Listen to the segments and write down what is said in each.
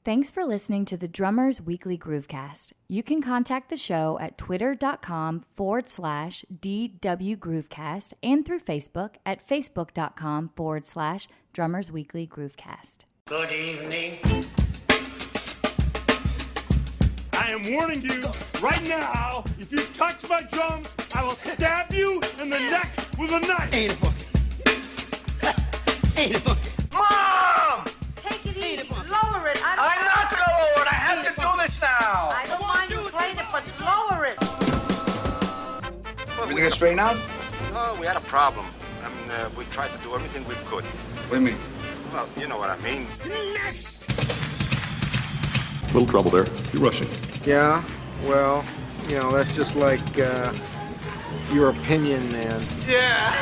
Thanks for listening to the Drummers Weekly Groovecast. You can contact the show at twitter.com/DW Groovecast and through Facebook at facebook.com/Drummers Weekly Groovecast. Good evening. I am warning you right now, if you touch my drums, I will stab you in the neck with a knife. Ain't a boogie. Ain't a boogie. Mom! Take it easy. Lower it. I'm not gonna lower it. I have to do this now. I don't mind you playing it, but lower it. Everything get straightened out? Oh, we had a problem. I mean, we tried to do everything we could. What do you mean? Well, you know what I mean. Next! Little trouble there. You're rushing. Yeah, well, you know, that's just like your opinion, man. Yeah!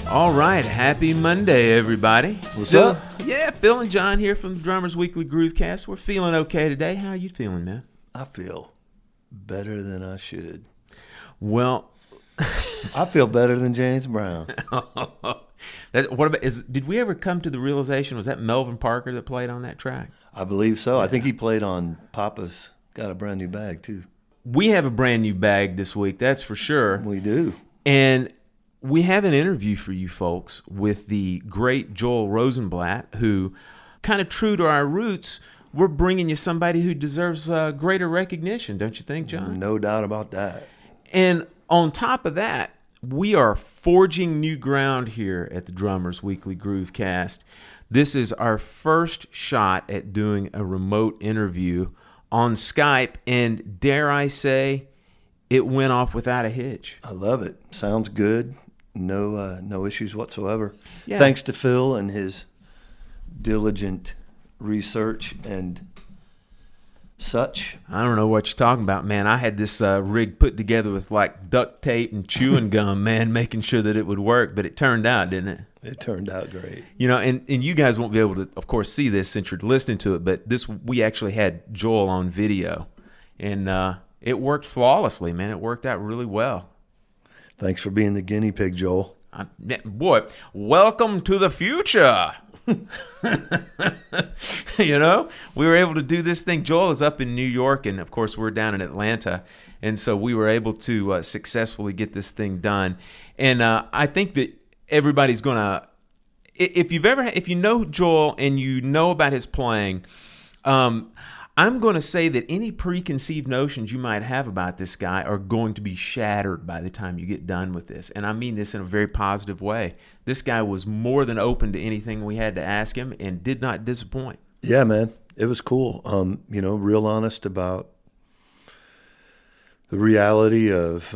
All right, happy Monday, everybody. What's up? Yeah, Phil and John here from the Drummers Weekly Groovecast. We're feeling okay today. How are you feeling, man? I feel better than I should. Well, I feel better than James Brown. Did we ever come to the realization, was that Melvin Parker that played on that track? I believe so. I think he played on Papa's Got a Brand New Bag, too. We have a brand new bag this week, that's for sure. We do. And we have an interview for you folks with the great Joel Rosenblatt, who, kind of true to our roots, we're bringing you somebody who deserves greater recognition, don't you think, John? No doubt about that. And on top of that, we are forging new ground here at the Drummers Weekly Groovecast. This is our first shot at doing a remote interview on Skype, and dare I say, it went off without a hitch. I love it. Sounds good. No issues whatsoever. Yeah. Thanks to Phil and his diligent research and such. I don't know what you're talking about, man. I had this rig put together with like duct tape and chewing gum, man, making sure that it would work, but it turned out, didn't it? It turned out great. You know, and you guys won't be able to, of course, see this since you're listening to it, but we actually had Joel on video, and it worked flawlessly, man. It worked out really well. Thanks for being the guinea pig, Joel. Boy, welcome to the future. You know, we were able to do this thing. Joel is up in New York, and of course we're down in Atlanta, and so we were able to successfully get this thing done. And I think that everybody's gonna, if you know Joel and you know about his playing, I'm going to say that any preconceived notions you might have about this guy are going to be shattered by the time you get done with this. And I mean this in a very positive way. This guy was more than open to anything we had to ask him and did not disappoint. Yeah, man. It was cool. You know, real honest about the reality of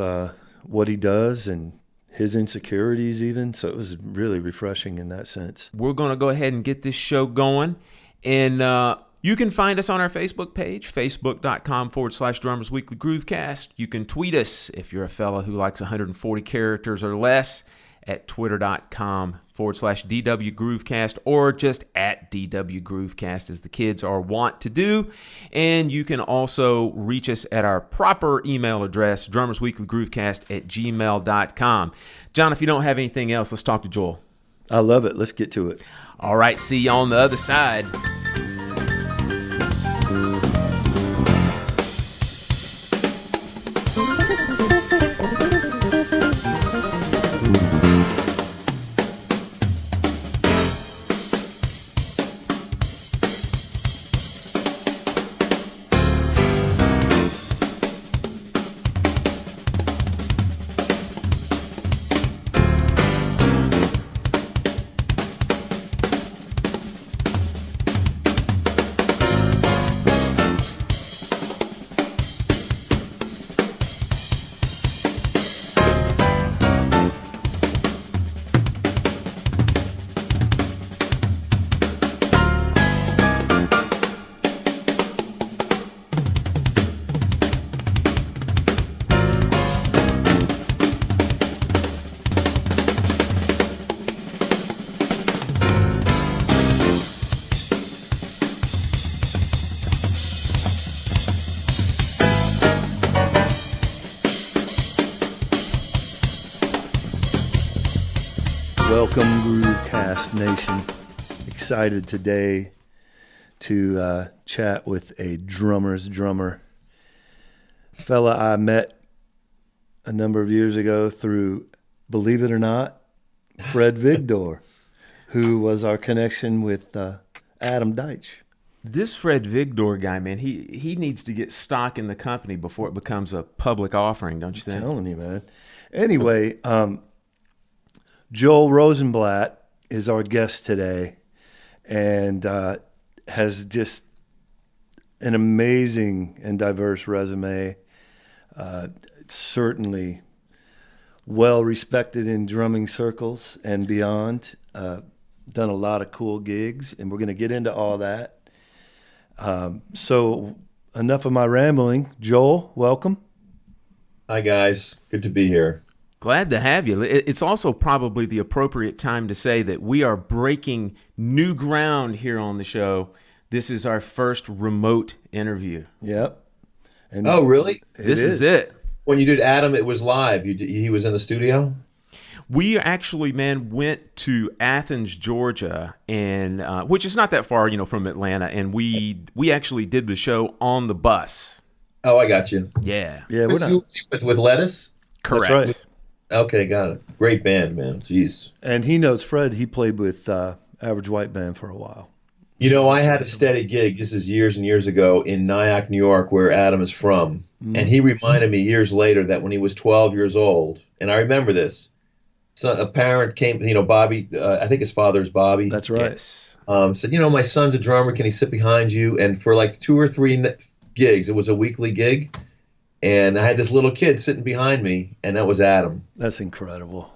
what he does and his insecurities even. So it was really refreshing in that sense. We're going to go ahead and get this show going. And you can find us on our Facebook page, facebook.com/Drummers Weekly Groovecast. You can tweet us if you're a fella who likes 140 characters or less at twitter.com/DW Groovecast or just at DW Groovecast as the kids are wont to do. And you can also reach us at our proper email address, drummersweeklygroovecast@gmail.com. John, if you don't have anything else, let's talk to Joel. I love it. Let's get to it. All right, see you on the other side. Welcome, Groovecast Nation. Excited today to chat with a drummer's drummer. Fella I met a number of years ago through, believe it or not, Fred Vigdor, who was our connection with Adam Deitch. This Fred Vigdor guy, man, he needs to get stock in the company before it becomes a public offering, don't you think? I'm telling you, man. Anyway, Joel Rosenblatt is our guest today and has just an amazing and diverse resume. Certainly well respected in drumming circles and beyond. Done a lot of cool gigs, and we're going to get into all that. So enough of my rambling. Joel, welcome. Hi, guys. Good to be here. Glad to have you. It's also probably the appropriate time to say that we are breaking new ground here on the show. This is our first remote interview. Yep. And oh, really? This is it. When you did Adam, it was live. He was in the studio? We actually, man, went to Athens, Georgia, and which is not that far, from Atlanta, and we actually did the show on the bus. Oh, I got you. Yeah. Yeah, Was you with Lettuce? Correct. That's right. Okay, got it. Great band, man. Jeez. And he knows Fred. He played with Average White Band for a while. I had a steady gig. This is years and years ago in Nyack, New York, where Adam is from. Mm. And he reminded me years later that when he was 12 years old, and I remember this, so a parent came, Bobby, I think his father's Bobby. That's right. Yes. Said, my son's a drummer. Can he sit behind you? And for like 2 or 3 gigs, it was a weekly gig. And I had this little kid sitting behind me, and that was Adam. That's incredible.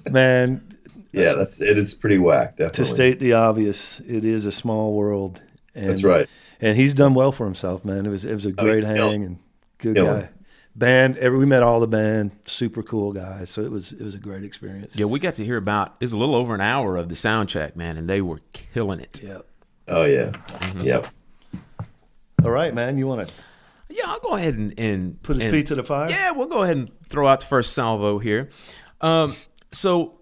Man. Yeah, it is pretty whack, definitely. To state the obvious, it is a small world. And, that's right. And he's done well for himself, man. It was a great hang and good guy. Band, we met all the band, super cool guys. So it was a great experience. Yeah, we got to hear about, it was a little over an hour of the sound check, man, and they were killing it. Yep. Oh, yeah. Mm-hmm. Yep. All right, man, you want to... Yeah, I'll go ahead and put his feet to the fire? Yeah, we'll go ahead and throw out the first salvo here. So,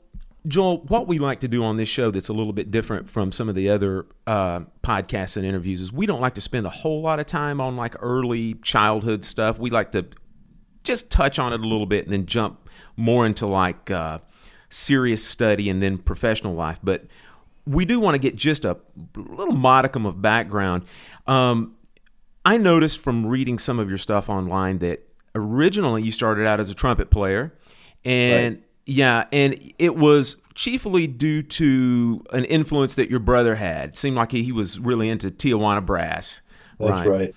Joel, what we like to do on this show that's a little bit different from some of the other podcasts and interviews is we don't like to spend a whole lot of time on like early childhood stuff. We like to just touch on it a little bit and then jump more into like serious study and then professional life. But we do want to get just a little modicum of background. I noticed from reading some of your stuff online that originally you started out as a trumpet player, and and it was chiefly due to an influence that your brother had. It seemed like he was really into Tijuana brass. That's right.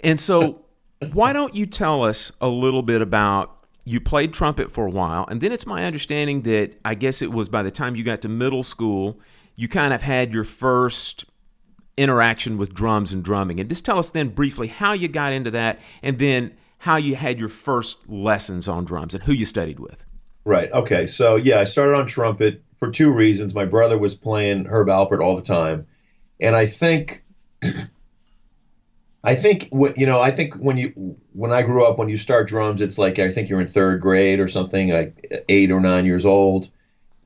And so why don't you tell us a little bit about, you played trumpet for a while, and then it's my understanding that I guess it was by the time you got to middle school, you kind of had your first interaction with drums and drumming. And just tell us then briefly how you got into that, and then how you had your first lessons on drums and who you studied with. Right. Okay. So I started on trumpet for 2 reasons. My brother was playing Herb Alpert all the time, and I think when I grew up, when you start drums, it's like I think you're in 3rd grade or something, like 8 or 9 years old,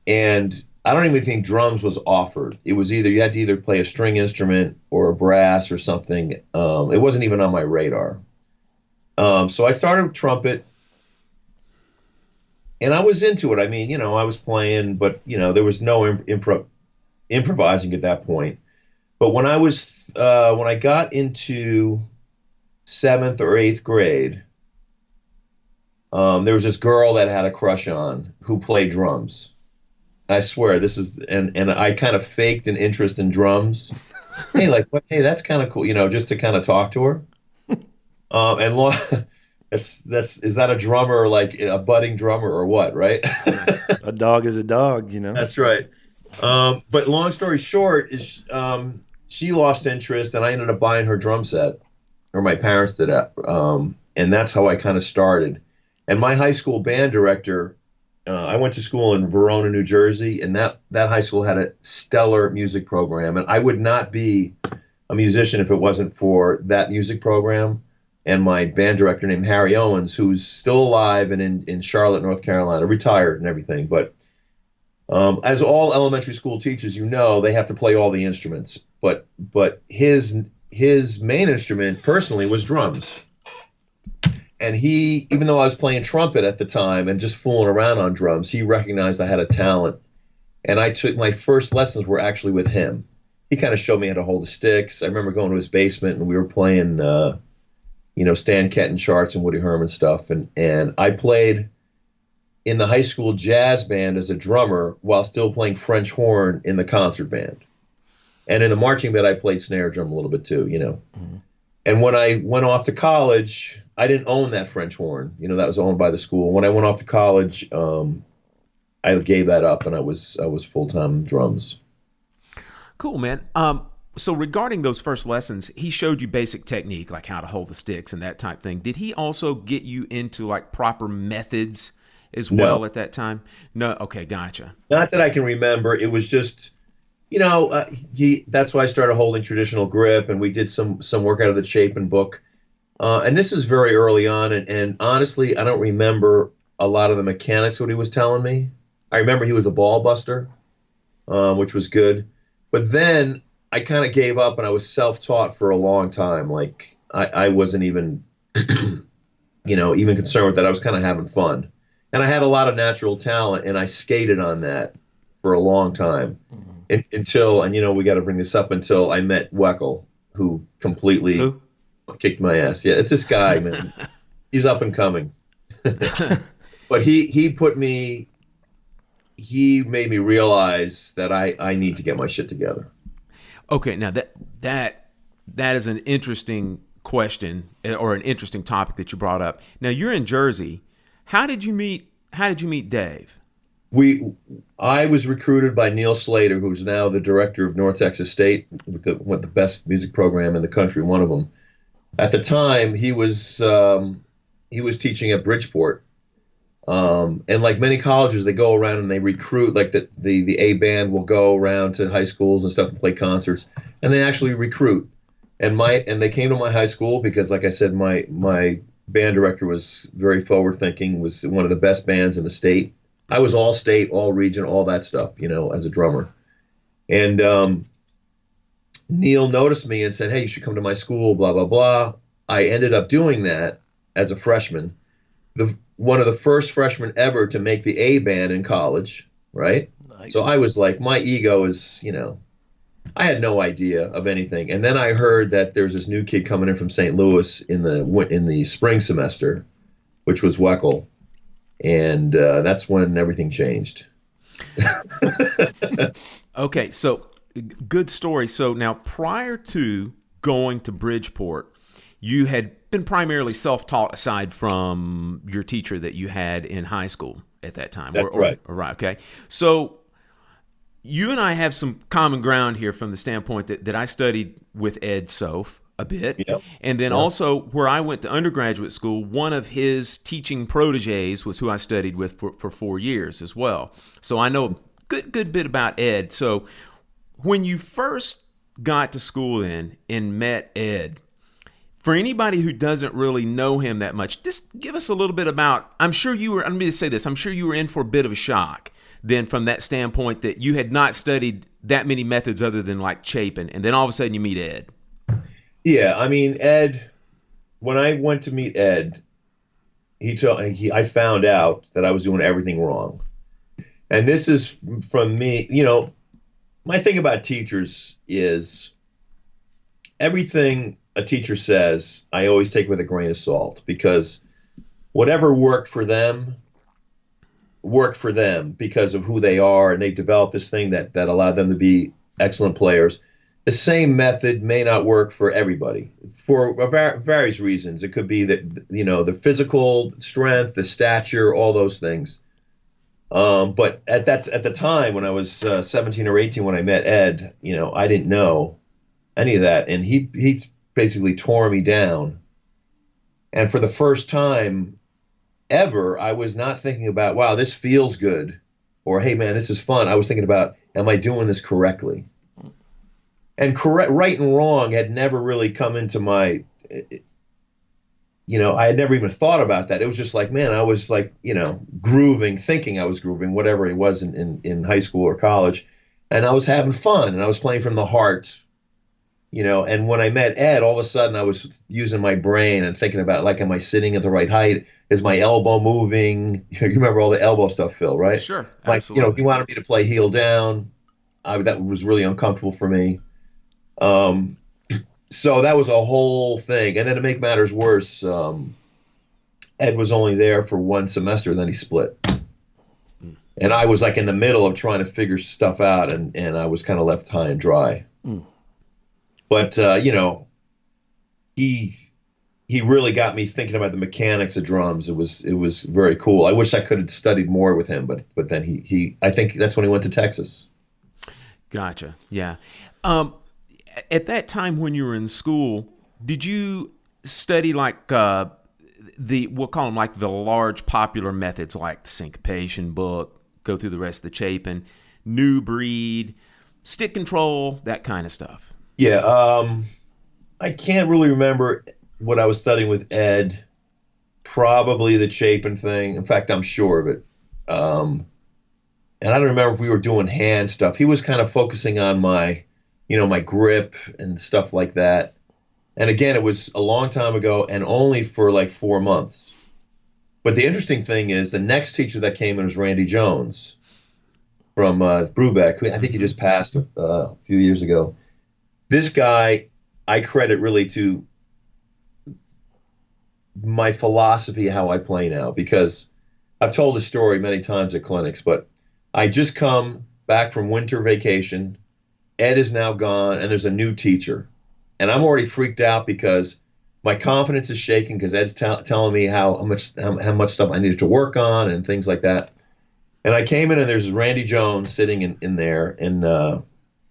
and I don't even think drums was offered. It was you had to either play a string instrument or a brass or something. It wasn't even on my radar. So I started with trumpet, and I was into it. I mean, I was playing, but there was no improvising at that point. But when I got into 7th or 8th grade, there was this girl that I had a crush on who played drums. I swear and I kind of faked an interest in drums. Hey, that's kind of cool, just to kind of talk to her. Is that a drummer, like a budding drummer or what, right? A dog is a dog, That's right. But long story short is she lost interest, and I ended up buying her drum set, or my parents did that. And that's how I kind of started. And my high school band director, I went to school in Verona, New Jersey, and that high school had a stellar music program. And I would not be a musician if it wasn't for that music program and my band director named Harry Owens, who's still alive and in Charlotte, North Carolina, retired and everything. But As all elementary school teachers, they have to play all the instruments. But his main instrument personally was drums. And he, even though I was playing trumpet at the time and just fooling around on drums, he recognized I had a talent. And I took my first lessons were actually with him. He kind of showed me how to hold the sticks. I remember going to his basement and we were playing, Stan Kenton charts and Woody Herman stuff. And I played in the high school jazz band as a drummer while still playing French horn in the concert band. And in the marching band, I played snare drum a little bit too, Mm-hmm. And when I went off to college, I didn't own that French horn. That was owned by the school. When I went off to college, I gave that up and I was full-time drums. Cool, man. So regarding those first lessons, he showed you basic technique, like how to hold the sticks and that type thing. Did he also get you into like proper methods as well at that time? No. Okay. Gotcha. Not that I can remember. It was just, that's why I started holding traditional grip, and we did some work out of the Chapin book. And this is very early on. And honestly, I don't remember a lot of the mechanics what he was telling me. I remember he was a ball buster, which was good. But then I kind of gave up and I was self-taught for a long time. Like I wasn't even, even concerned with that. I was kind of having fun. And I had a lot of natural talent and I skated on that for a long time until, we got to bring this up, until I met Weckel, who completely kicked my ass. Yeah, it's this guy, man. He's up and coming. But he made me realize that I need to get my shit together. Okay, now that is an interesting question or an interesting topic that you brought up. Now you're in Jersey. How did you meet Dave? I was recruited by Neil Slater, who's now the director of North Texas State, with the best music program in the country, one of them. At the time, he was teaching at Bridgeport. And like many colleges, they go around and they recruit, like the A band will go around to high schools and stuff and play concerts, and they actually recruit. And they came to my high school because, like I said, my band director was very forward thinking, was one of the best bands in the state. I was all state, all region, all that stuff, as a drummer. And Neil noticed me and said, "Hey, you should come to my school, blah, blah, blah." I ended up doing that as a freshman. One of the first freshmen ever to make the A band in college, right? Nice. So I was like, my ego is, I had no idea of anything. And then I heard that there's this new kid coming in from St. Louis in the spring semester, which was Weckel. And that's when everything changed. Okay, so good story. So now, prior to going to Bridgeport, you had been primarily self-taught aside from your teacher that you had in high school at that time. That's right. Right. Okay. So you and I have some common ground here from the standpoint that I studied with Ed Soph a bit. Yep. And then also where I went to undergraduate school, one of his teaching proteges was who I studied with for 4 years as well. So I know a good bit about Ed. So when you first got to school and met Ed, for anybody who doesn't really know him that much, just give us a little bit about, I'm sure you were in for a bit of a shock then from that standpoint that you had not studied that many methods other than like Chapin, and then all of a sudden you meet Ed. Yeah, I mean, Ed, when I went to meet Ed, I found out that I was doing everything wrong. And this is from me, my thing about teachers is everything a teacher says, I always take with a grain of salt, because whatever worked for them because of who they are, and they developed this thing that allowed them to be excellent players. The same method may not work for everybody for various reasons. It could be that, the physical strength, the stature, all those things. But at the time when I was 17 or 18, when I met Ed, I didn't know any of that. And he basically tore me down. And for the first time ever, I was not thinking about, wow, this feels good, or, hey, man, this is fun. I was thinking about, am I doing this correctly? And right and wrong had never really come into my I had never even thought about that. It was just like, man, I was like, grooving, thinking I was grooving, whatever it was in high school or college. And I was having fun and I was playing from the heart, and when I met Ed, all of a sudden I was using my brain and thinking about, like, am I sitting at the right height? Is my elbow moving? You remember all the elbow stuff, Phil, right? Sure, Like, absolutely. he wanted me to play heel down. That was really uncomfortable for me. So that was a whole thing. And then to make matters worse, Ed was only there for one semester, and then he split. And I was like in the middle of trying to figure stuff out, and I was kind of left high and dry. But he really got me thinking about the mechanics of drums. It was very cool. I wish I could have studied more with him, but then he I think that's when he went to Texas. Gotcha. Yeah. At that time when you were in school, did you study like we'll call them like the large popular methods, like the syncopation book, go through the rest of the Chapin, new breed, stick control, that kind of stuff? Yeah. I can't really remember what I was studying with Ed. Probably the Chapin thing. In fact, I'm sure of it. And I don't remember if we were doing hand stuff. He was kind of focusing on my grip and stuff like that. And again, it was a long time ago and only for like 4 months. But the interesting thing is the next teacher that came in was Randy Jones from Brubeck. I think he just passed a few years ago. This guy, I credit really to my philosophy, how I play now, because I've told the story many times at clinics, but I just come back from winter vacation. Ed is now gone, and there's a new teacher. And I'm already freaked out because my confidence is shaking because Ed's telling me how much stuff I needed to work on and things like that. And I came in, and there's Randy Jones sitting in there. And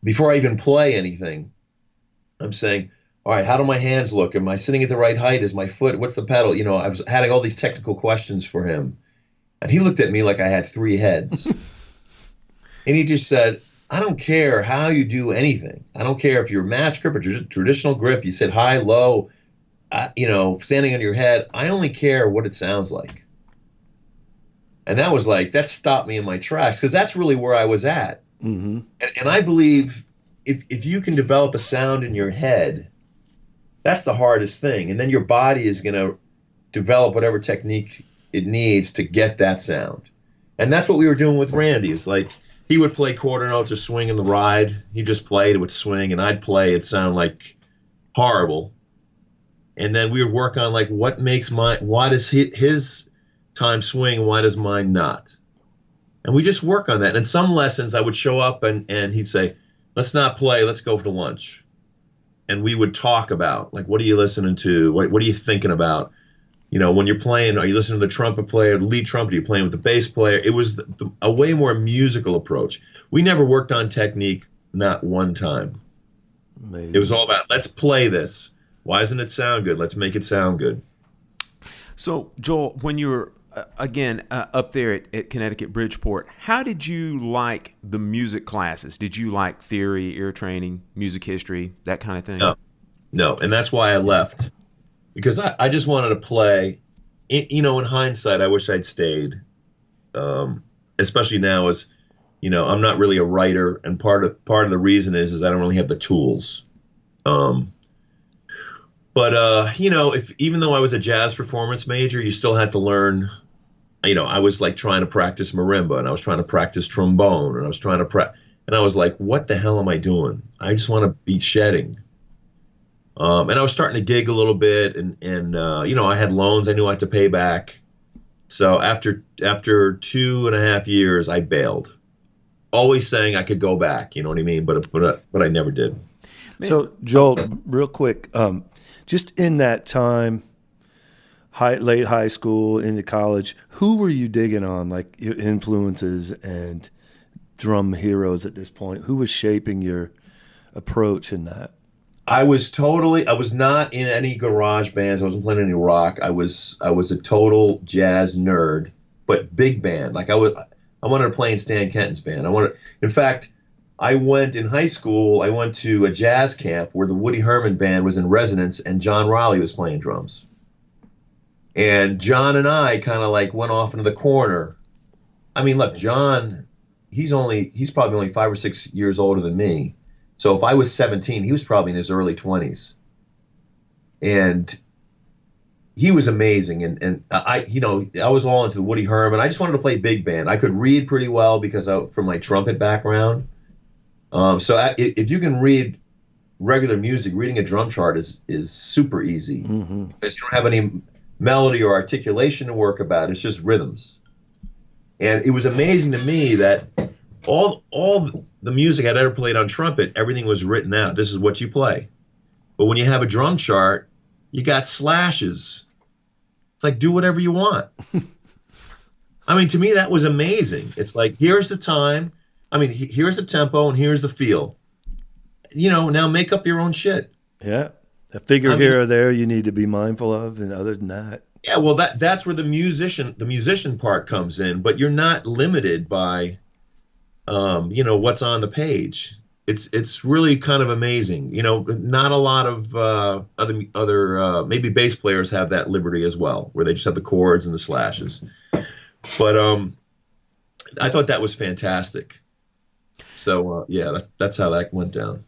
before I even play anything, I'm saying, all right, how do my hands look? Am I sitting at the right height? Is my foot, what's the pedal? I was having all these technical questions for him. And he looked at me like I had 3 heads. And he just said, I don't care how you do anything. I don't care if you're match grip or traditional grip. You sit high, low, standing on your head. I only care what it sounds like. And that stopped me in my tracks because that's really where I was at. Mm-hmm. And I believe if you can develop a sound in your head, that's the hardest thing. And then your body is going to develop whatever technique it needs to get that sound. And that's what we were doing with Randy. It's like he would play quarter notes or swing in the ride. He just played, it would swing, and I'd play. It'd sound like horrible. And then we would work on like why does his time swing and why does mine not? And we just work on that. And in some lessons I would show up and he'd say, let's not play, let's go for lunch. And we would talk about, like, what are you listening to? What are you thinking about? When you're playing, are you listening to the trumpet player, the lead trumpet? Are you playing with the bass player? It was a way more musical approach. We never worked on technique, not one time. Amazing. It was all about, let's play this. Why doesn't it sound good? Let's make it sound good. So, Joel, when you were, up there at Connecticut Bridgeport, how did you like the music classes? Did you like theory, ear training, music history, that kind of thing? No. And that's why I left. Because I just wanted to play. In hindsight, I wish I'd stayed. Especially now as, I'm not really a writer. And part of the reason is I don't really have the tools. But even though I was a jazz performance major, you still had to learn. I was like trying to practice marimba, and I was trying to practice trombone, and I was trying to and I was like, what the hell am I doing? I just want to be shedding. And I was starting to gig a little bit, and I had loans I knew I had to pay back. So after 2.5 years, I bailed. Always saying I could go back, you know what I mean? But I never did. So Joel, real quick, just in that time, late high school into college, who were you digging on, like your influences and drum heroes at this point? Who was shaping your approach in that? I was not in any garage bands. I wasn't playing any rock. I was a total jazz nerd, but big band. Like I wanted to play in Stan Kenton's band. In fact, I went in high school, I went to a jazz camp where the Woody Herman band was in residence and John Riley was playing drums. And John and I kind of like went off into the corner. I mean, look, John, he's probably only 5 or 6 years older than me. So if I was 17, he was probably in his early 20s. And he was amazing. And I was all into Woody Herman. I just wanted to play big band. I could read pretty well because from my trumpet background. If you can read regular music, reading a drum chart is super easy because you don't have any melody or articulation to work about. It's just rhythms. And it was amazing to me that all the music I'd ever played on trumpet, everything was written out. This is what you play. But when you have a drum chart, you got slashes. It's like, do whatever you want. I mean, to me, that was amazing. It's like, here's the time. I mean, here's the tempo and here's the feel. Now make up your own shit. Yeah. A figure here or there you need to be mindful of, and other than that. Yeah, well, that's where the musician part comes in, but you're not limited by, what's on the page. It's really kind of amazing. Not a lot of other maybe bass players have that liberty as well, where they just have the chords and the slashes. But I thought that was fantastic. So that's how that went down.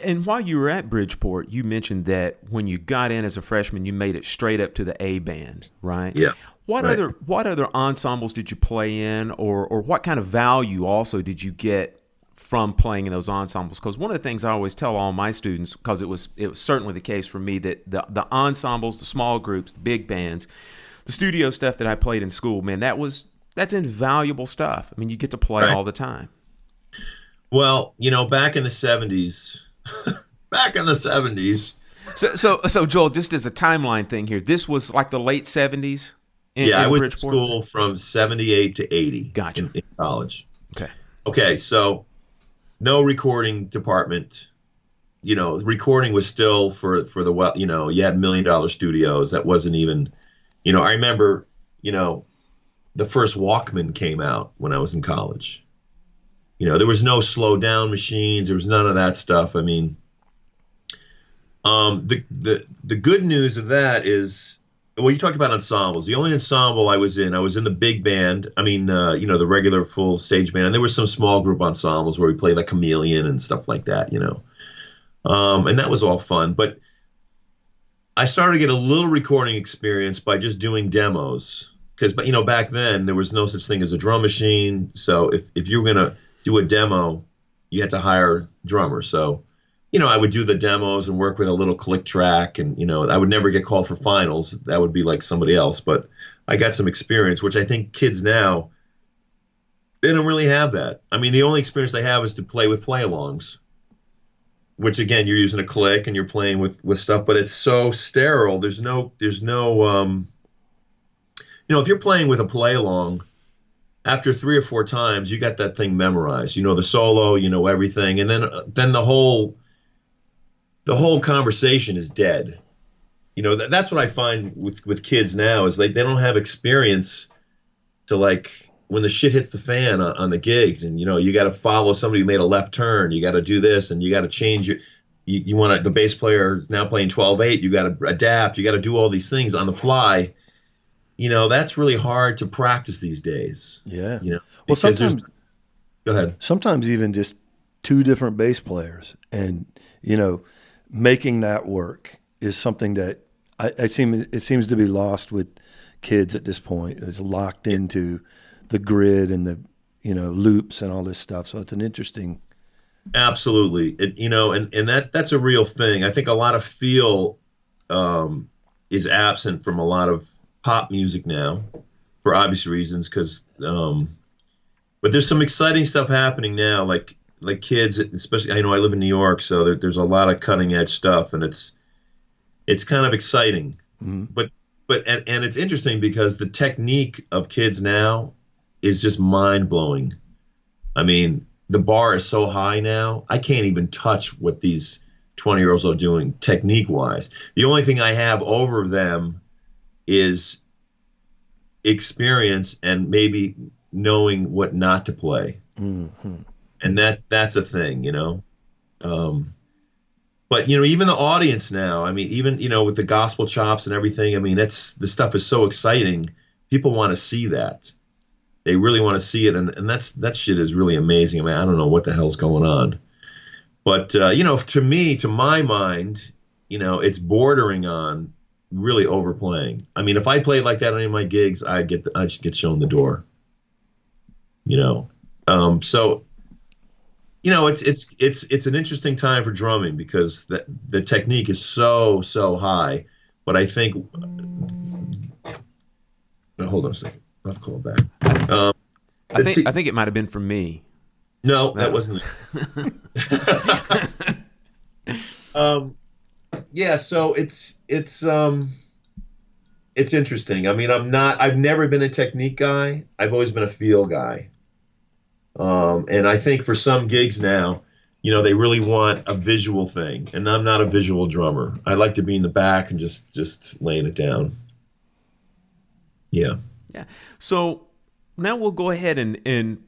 And while you were at Bridgeport, you mentioned that when you got in as a freshman, you made it straight up to the A band, right? Yeah. What other ensembles did you play in, or what kind of value also did you get from playing in those ensembles? Because one of the things I always tell all my students, because it was certainly the case for me, that the ensembles, the small groups, the big bands, the studio stuff that I played in school, man, that's invaluable stuff. I mean, you get to play all the time. Well, back in the 70s, So Joel, just as a timeline thing here, this was like the late 70s? I was in school from 78 to 80. Gotcha. In college. Okay, so no recording department. Recording was still for the, you had $1 million studios. That wasn't even, I remember, the first Walkman came out when I was in college. There was no slow down machines. There was none of that stuff. I mean, the good news of that is, well, you talked about ensembles. The only ensemble I was in the big band. I mean, the regular full stage band. And there were some small group ensembles where we played like Chameleon and stuff like that, and that was all fun. But I started to get a little recording experience by just doing demos. Because, back then there was no such thing as a drum machine. So if you were going to do a demo, you had to hire a drummer. So, I would do the demos and work with a little click track, and, I would never get called for finals. That would be like somebody else. But I got some experience, which I think kids now, they don't really have that. I mean, the only experience they have is to play with play-alongs, which again, you're using a click and you're playing with stuff, but it's so sterile. There's no, if you're playing with a play-along, after 3 or 4 times, you got that thing memorized. The solo, everything, and then the whole conversation is dead. That's what I find with kids now is they don't have experience to, like, when the shit hits the fan on the gigs, and you got to follow somebody who made a left turn. You got to do this, and you got to change you want the bass player now playing 12/8. You got to adapt. You got to do all these things on the fly. That's really hard to practice these days. Yeah. Well, sometimes, go ahead. Sometimes even just 2 different bass players, and, making that work is something that it seems to be lost with kids at this point. It's locked into the grid and the, loops and all this stuff. So it's an interesting. Absolutely. And that's a real thing. I think a lot of feel is absent from a lot of pop music now, for obvious reasons, because but there's some exciting stuff happening now, like kids, especially, I live in New York, so there's a lot of cutting edge stuff, and it's kind of exciting. But it's interesting because the technique of kids now is just mind blowing. I mean, the bar is so high now, I can't even touch what these 20-year-olds are doing technique wise. The only thing I have over them is experience and maybe knowing what not to play. And that's a thing, But even the audience now, I mean, even with the gospel chops and everything, I mean, the stuff is so exciting. People want to see that. They really want to see it, and that shit is really amazing. I mean, I don't know what the hell's going on, but to my mind, it's bordering on really overplaying. I mean, if I played like that on any of my gigs, I'd just get shown the door. So. It's an interesting time for drumming because the technique is so high, but I think. Hold on a second. I'll have to call back. I think it might have been from me. No, that wasn't. Yeah, so it's interesting. I mean, I've never been a technique guy. I've always been a feel guy. And I think for some gigs now, they really want a visual thing, and I'm not a visual drummer. I like to be in the back and just laying it down. Yeah. Yeah. So now we'll go ahead and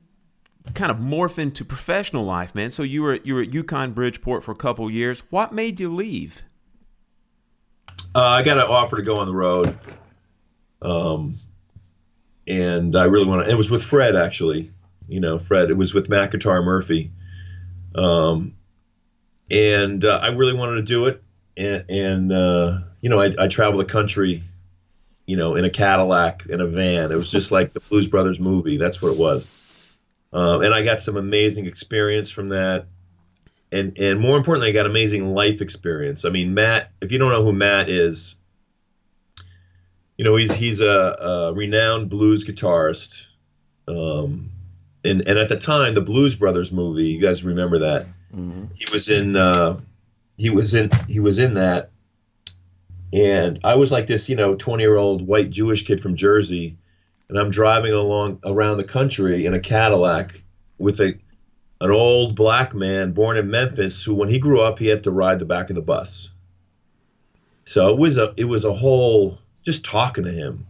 kind of morph into professional life, man. So you were at UConn Bridgeport for a couple years. What made you leave? I got an offer to go on the road. And I really want to. It was with Fred, actually. Fred. It was with Matt Guitar Murphy. And I really wanted to do it. And I traveled the country, in a Cadillac, in a van. It was just like the Blues Brothers movie. That's what it was. And I got some amazing experience from that. And more importantly, I got amazing life experience. I mean, Matt, if you don't know who Matt is, he's a renowned blues guitarist. And at the time, the Blues Brothers movie, you guys remember that? Mm-hmm. He was in that. And I was like this, 20-year-old white Jewish kid from Jersey, and I'm driving around the country in a Cadillac with an old black man born in Memphis who, when he grew up, he had to ride the back of the bus. So it was a whole, just talking to him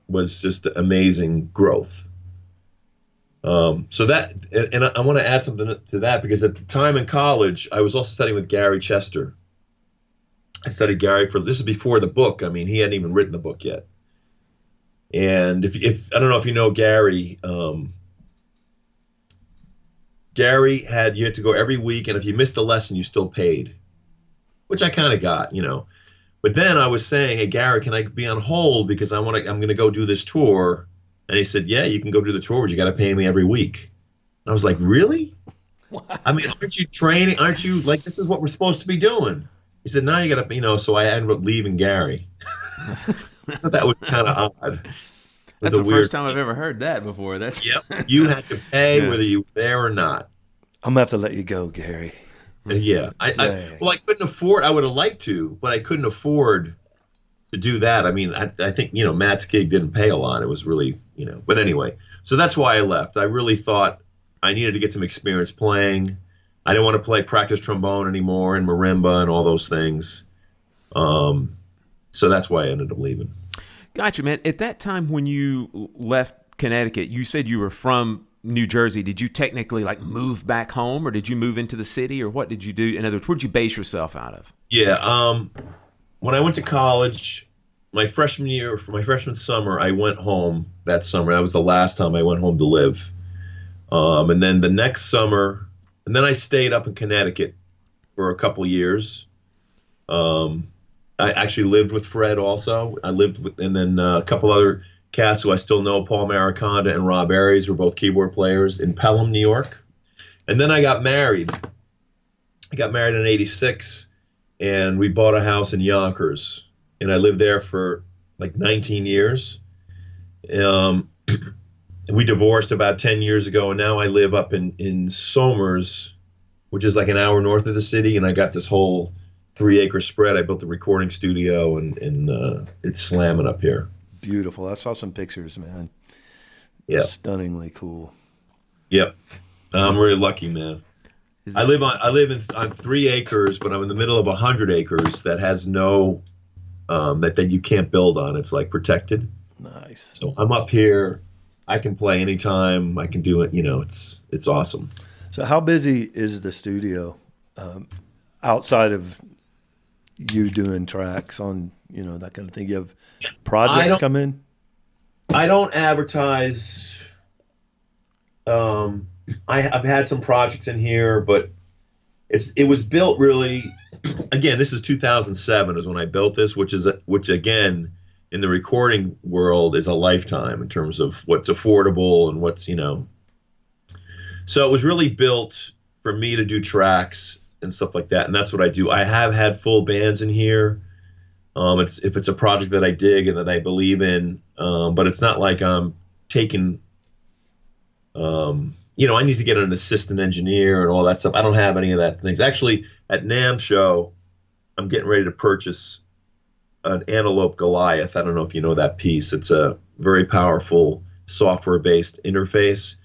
was just amazing growth. So that, and I want to add something to that, because at the time in college, I was also studying with Gary Chester. I studied Gary this is before the book. I mean, he hadn't even written the book yet. And if I don't know if you know Gary, Gary you had to go every week, and if you missed a lesson, you still paid, which I kind of got, But then I was saying, hey, Gary, can I be on hold because I'm going to go do this tour. And he said, yeah, you can go do the tour, but you got to pay me every week. And I was like, really? What? I mean, aren't you training? Aren't you like, this is what we're supposed to be doing? He said, no, you got to, so I ended up leaving Gary. I thought that was kind of odd. That's the first time I've ever heard that before. Yep. You had to pay whether you were there or not. I'm going to have to let you go, Gary. Yeah. I couldn't afford, I would have liked to, but I couldn't afford to do that. I mean, I think, Matt's gig didn't pay a lot. It was really, but anyway, so that's why I left. I really thought I needed to get some experience playing. I didn't want to play practice trombone anymore and marimba and all those things. So that's why I ended up leaving. Gotcha, man. At that time when you left Connecticut, you said you were from New Jersey. Did you technically move back home, or did you move into the city, or what did you do? In other words, where'd you base yourself out of? Yeah. When I went to college, my freshman summer, I went home that summer. That was the last time I went home to live. And then the next summer, and then I stayed up in Connecticut for a couple of years. I actually lived with Fred also. And then a couple other cats who I still know, Paul Mariconda and Rob Aries, were both keyboard players in Pelham, New York. And then I got married. I got married in '86. And we bought a house in Yonkers, and I lived there for 19 years. We divorced about 10 years ago, and now I live up in Somers, which is an hour north of the city, and I got this whole 3-acre spread. I built a recording studio, and it's slamming up here. Beautiful. I saw some pictures, man. Yeah. Stunningly cool. Yep. I'm really lucky, man. I live on 3 acres, but I'm in the middle of 100 acres that has no that you can't build on. It's protected. Nice. So I'm up here. I can play anytime. I can do it. It's awesome. So how busy is the studio outside of you doing tracks on, that kind of thing? You have projects come in? I don't advertise. I've had some projects in here, but it was built really. Again, this is 2007 is when I built this, which again in the recording world is a lifetime in terms of what's affordable and what's. So it was really built for me to do tracks and stuff like that, and that's what I do. I have had full bands in here. If it's a project that I dig and that I believe in, but it's not like I'm taking. I need to get an assistant engineer and all that stuff. I don't have any of that things. Actually, at NAMM show, I'm getting ready to purchase an Antelope Goliath. I don't know if you know that piece. It's a very powerful software-based interface.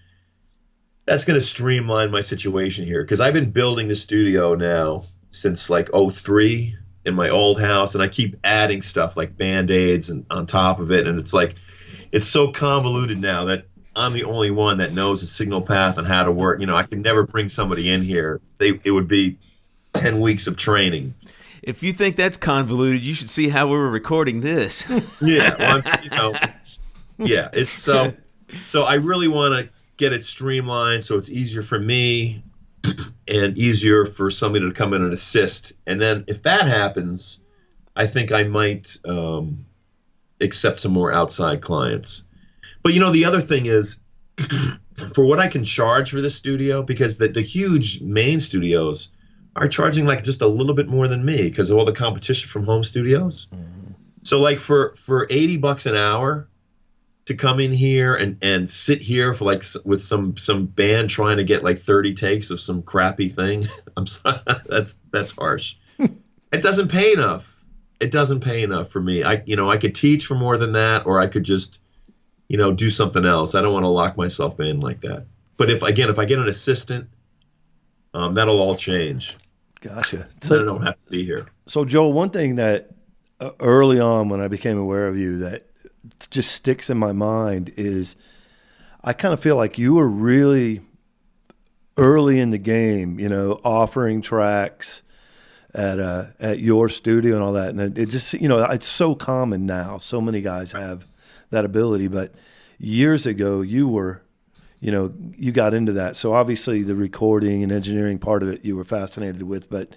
That's going to streamline my situation here because I've been building the studio now since like 2003 in my old house, and I keep adding stuff like Band-Aids and on top of it, and it's like it's so convoluted now that I'm the only one that knows the signal path and how to work. I could never bring somebody in here. It would be 10 weeks of training. If you think that's convoluted, you should see how we were recording this. Yeah, it's so I really want to get it streamlined so it's easier for me and easier for somebody to come in and assist. And then if that happens, I think I might accept some more outside clients. But the other thing is, for what I can charge for this studio, because the huge main studios are charging like just a little bit more than me because of all the competition from home studios. Mm-hmm. So like for $80 an hour to come in here and sit here for like with some band trying to get like 30 takes of some crappy thing, I'm sorry, that's harsh. It doesn't pay enough. It doesn't pay enough for me. I could teach for more than that, or I could just do something else. I don't want to lock myself in like that. But if I get an assistant, that'll all change. Gotcha. So I don't have to be here. So Joel, one thing that early on when I became aware of you that just sticks in my mind is I kind of feel like you were really early in the game, offering tracks at your studio and all that. And it just, it's so common now. So many guys have that ability, but years ago you were, you got into that. So obviously the recording and engineering part of it you were fascinated with, but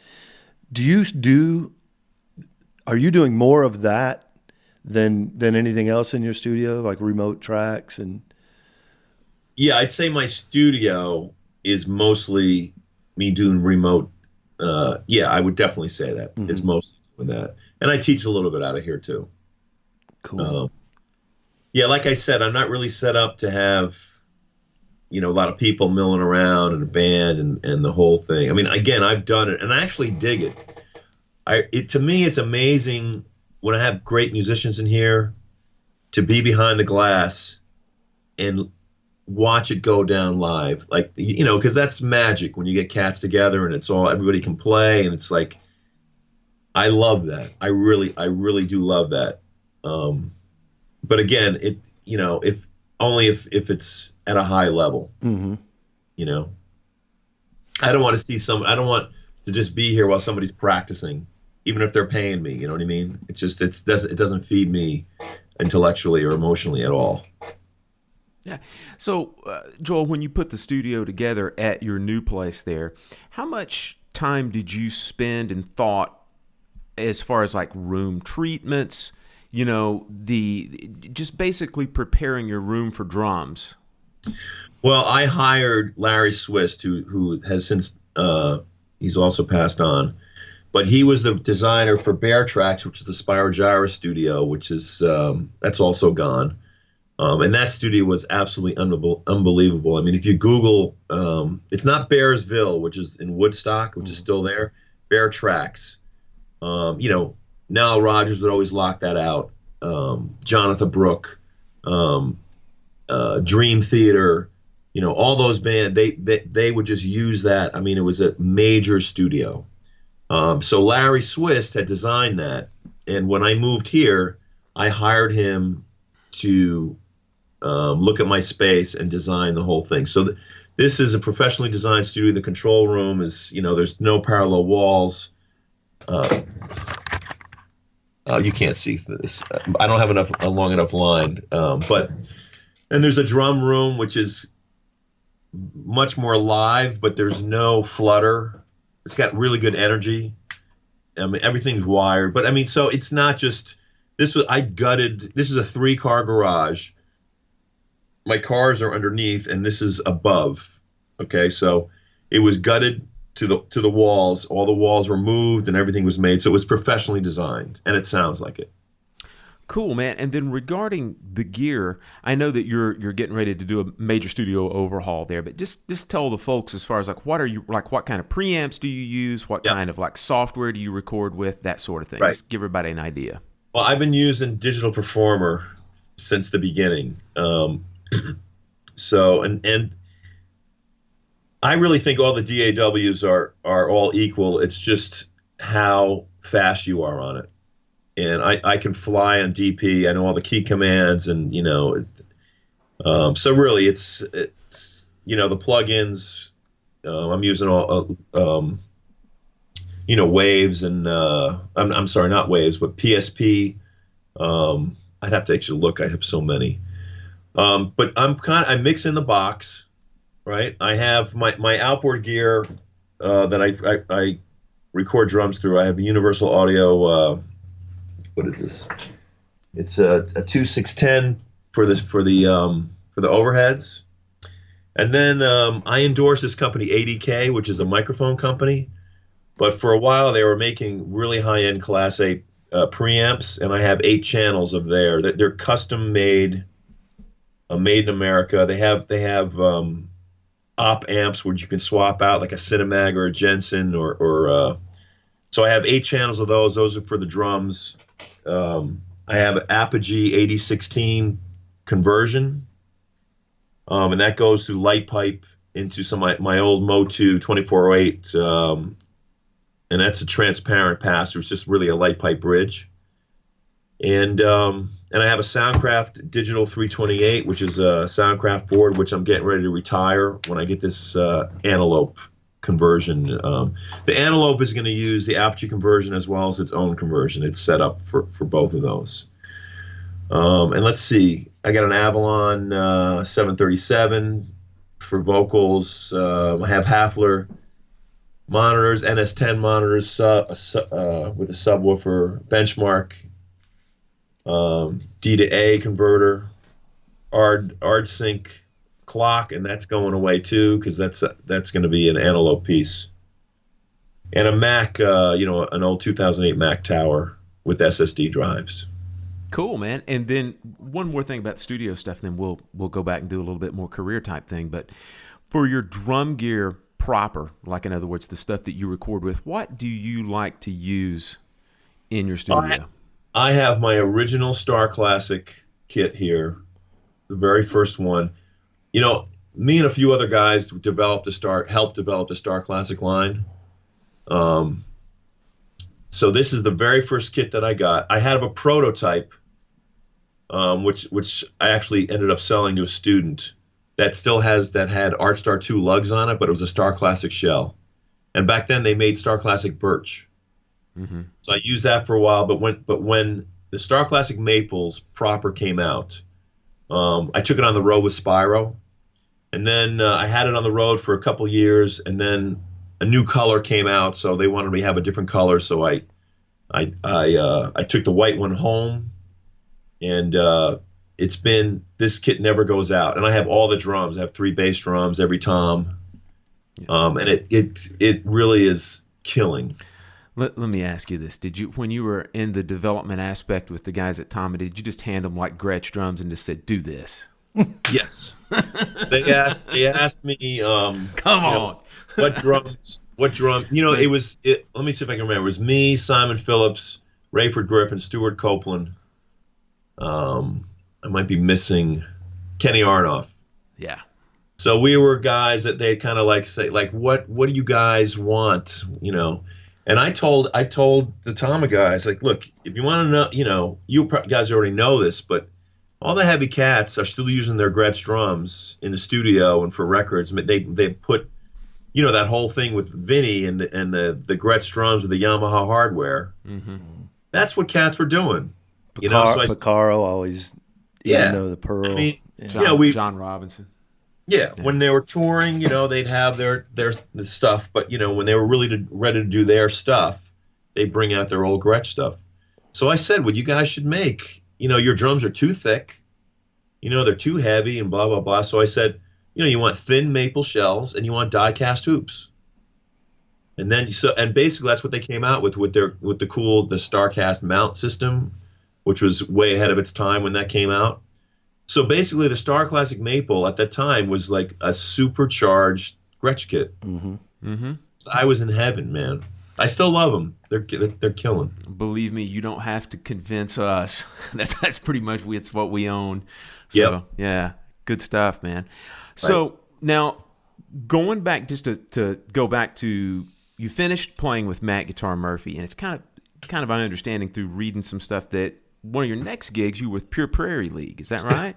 are you doing more of that than anything else in your studio, like remote tracks? And yeah, I'd say my studio is mostly me doing remote. Yeah, I would definitely say that. Mm-hmm. It's mostly doing that. And I teach a little bit out of here too. Cool. Yeah, like I said, I'm not really set up to have, a lot of people milling around in a band and the whole thing. I mean, again, I've done it and I actually dig it. To me, it's amazing when I have great musicians in here to be behind the glass and watch it go down live. Like, because that's magic when you get cats together and it's all, everybody can play. And it's like, I love that. I really do love that. But again, if it's at a high level, mm-hmm. I don't want to just be here while somebody's practicing, even if they're paying me, you know what I mean? It doesn't feed me intellectually or emotionally at all. Yeah. So, Joel, when you put the studio together at your new place there, how much time did you spend and thought as far as like room treatments, just basically preparing your room for drums? Well, I hired Larry Swiss, who has since, he's also passed on, but he was the designer for Bear Tracks, which is the Spyro Gyra studio, which is, that's also gone. And that studio was absolutely unbelievable. I mean, if you Google, it's not Bearsville, which is in Woodstock, which is still there, Bear Tracks. Nile Rodgers would always lock that out. Jonathan Brooke, Dream Theater, all those bands, they would just use that. I mean, it was a major studio. So Larry Swiss had designed that. And when I moved here, I hired him to look at my space and design the whole thing. So this is a professionally designed studio. The control room is, there's no parallel walls. You can't see this. I don't have a long enough line. But and there's a drum room, which is much more live, but there's no flutter. It's got really good energy. I mean, everything's wired. But I mean, so it's not just this. I gutted. This is a 3-car garage. My cars are underneath, and this is above. Okay, so it was gutted to the walls. All the walls were moved, and everything was made. So it was professionally designed, and it sounds like it. Cool, man. And then regarding the gear, I know that you're getting ready to do a major studio overhaul there, but just tell the folks as far as like what kind of preamps do you use? What kind of like software do you record with? That sort of thing. Right. Just give everybody an idea. Well, I've been using Digital Performer since the beginning. So and I really think all the DAWs are all equal. It's just how fast you are on it. And I can fly on DP. I know all the key commands, and so really it's the plugins. I'm using all Waves and I'm sorry, not Waves, but PSP. I'd have to actually look. I have so many. But I mix in the box, right? I have my outboard gear that I record drums through. I have a Universal Audio. What is this? It's a 2610 for the overheads, and then I endorse this company 80K, which is a microphone company. But for a while they were making really high-end Class A preamps, and I have 8 channels of they're custom made, made in America. They have op amps where you can swap out like a Cinemag or a Jensen or so I have 8 channels of those. Those are for the drums. I have an Apogee 8016 conversion, and that goes through light pipe into some of my old Motu 2408, and that's a transparent pass-through. It's just really a light pipe bridge. And I have a Soundcraft Digital 328, which is a Soundcraft board, which I'm getting ready to retire when I get this Antelope conversion. The Antelope is going to use the Apogee conversion as well as its own conversion. It's set up for both of those. And let's see, I got an Avalon 737 for vocals. I have Hafler monitors, NS10 monitors with a subwoofer, Benchmark, D to A converter, ARD Sync clock, and that's going away too because that's going to be an Antelope piece, and a Mac, an old 2008 Mac Tower with SSD drives. Cool, man. And then one more thing about the studio stuff, and then we'll go back and do a little bit more career type thing. But for your drum gear proper, like in other words, the stuff that you record with, what do you like to use in your studio? I have my original Star Classic kit here, the very first one. Me and a few other guys helped develop the Star Classic line. So this is the very first kit that I got. I had a prototype, which I actually ended up selling to a student that had Art Star 2 lugs on it, but it was a Star Classic shell. And back then they made Star Classic birch. Mm-hmm. So I used that for a while, but when the Star Classic Maples proper came out, I took it on the road with Spyro, and then I had it on the road for a couple years, and then a new color came out, so they wanted me to have a different color, so I took the white one home, and this kit never goes out, and I have all the drums. I have 3 bass drums, every tom, and it really is killing. Let me ask you this: when you were in the development aspect with the guys at Tommy, did you just hand them like Gretsch drums and just said, "Do this"? Yes. They asked me, come on, what drums? It was. Let me see if I can remember. It was me, Simon Phillips, Rayford Griffin, Stuart Copeland. I might be missing Kenny Arnoff. Yeah. So we were guys that they kind of like say, like, what do you guys want? And I told the Tama guys, like, look, if you want to know, you guys already know this, but all the heavy cats are still using their Gretsch drums in the studio and for records. They put, that whole thing with Vinny and the Gretsch drums with the Yamaha hardware. Mm-hmm. that's what cats were doing. You know, so Picaro always, even though the Pearl. I mean, John Robinson. Yeah, when they were touring, you know, they'd have their the stuff, but you know, when they were really ready to do their stuff, they bring out their old Gretsch stuff. So I said, well, you guys should make, you know, your drums are too thick, you know, they're too heavy and blah blah blah. So I said, you know, you want thin maple shells and you want die cast hoops. And then and basically that's what they came out with the StarCast mount system, which was way ahead of its time when that came out. So basically, the Star Classic Maple at that time was like a supercharged Gretsch kit. So I was in heaven, man. I still love them. They're killing. Believe me, you don't have to convince us. That's pretty much it's what we own. So yeah, good stuff, man. So now going back just to go back to, you finished playing with Matt Guitar Murphy, and it's kind of my understanding through reading some stuff that one of your next gigs, you were with Pure Prairie League. Is that right?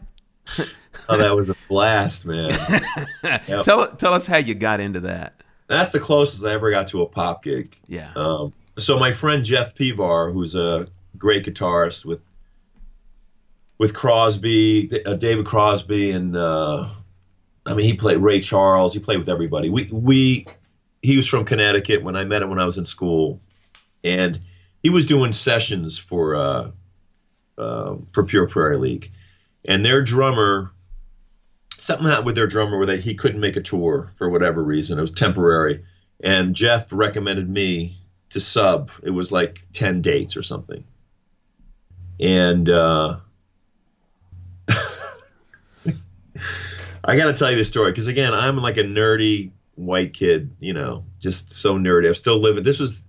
Oh, that was a blast, man. Yep. Tell us how you got into that. That's the closest I ever got to a pop gig. Yeah. So my friend Jeff Pivar, who's a great guitarist with Crosby, David Crosby, and I mean, he played Ray Charles. He played with everybody. He was from Connecticut when I met him when I was in school, and he was doing sessions for Pure Prairie League, and their drummer, something happened with their drummer where he couldn't make a tour for whatever reason. It was temporary, and Jeff recommended me to sub. It was like 10 dates or something, and I got to tell you this story because again, I'm like a nerdy white kid, you know, just so nerdy. I'm still living. This was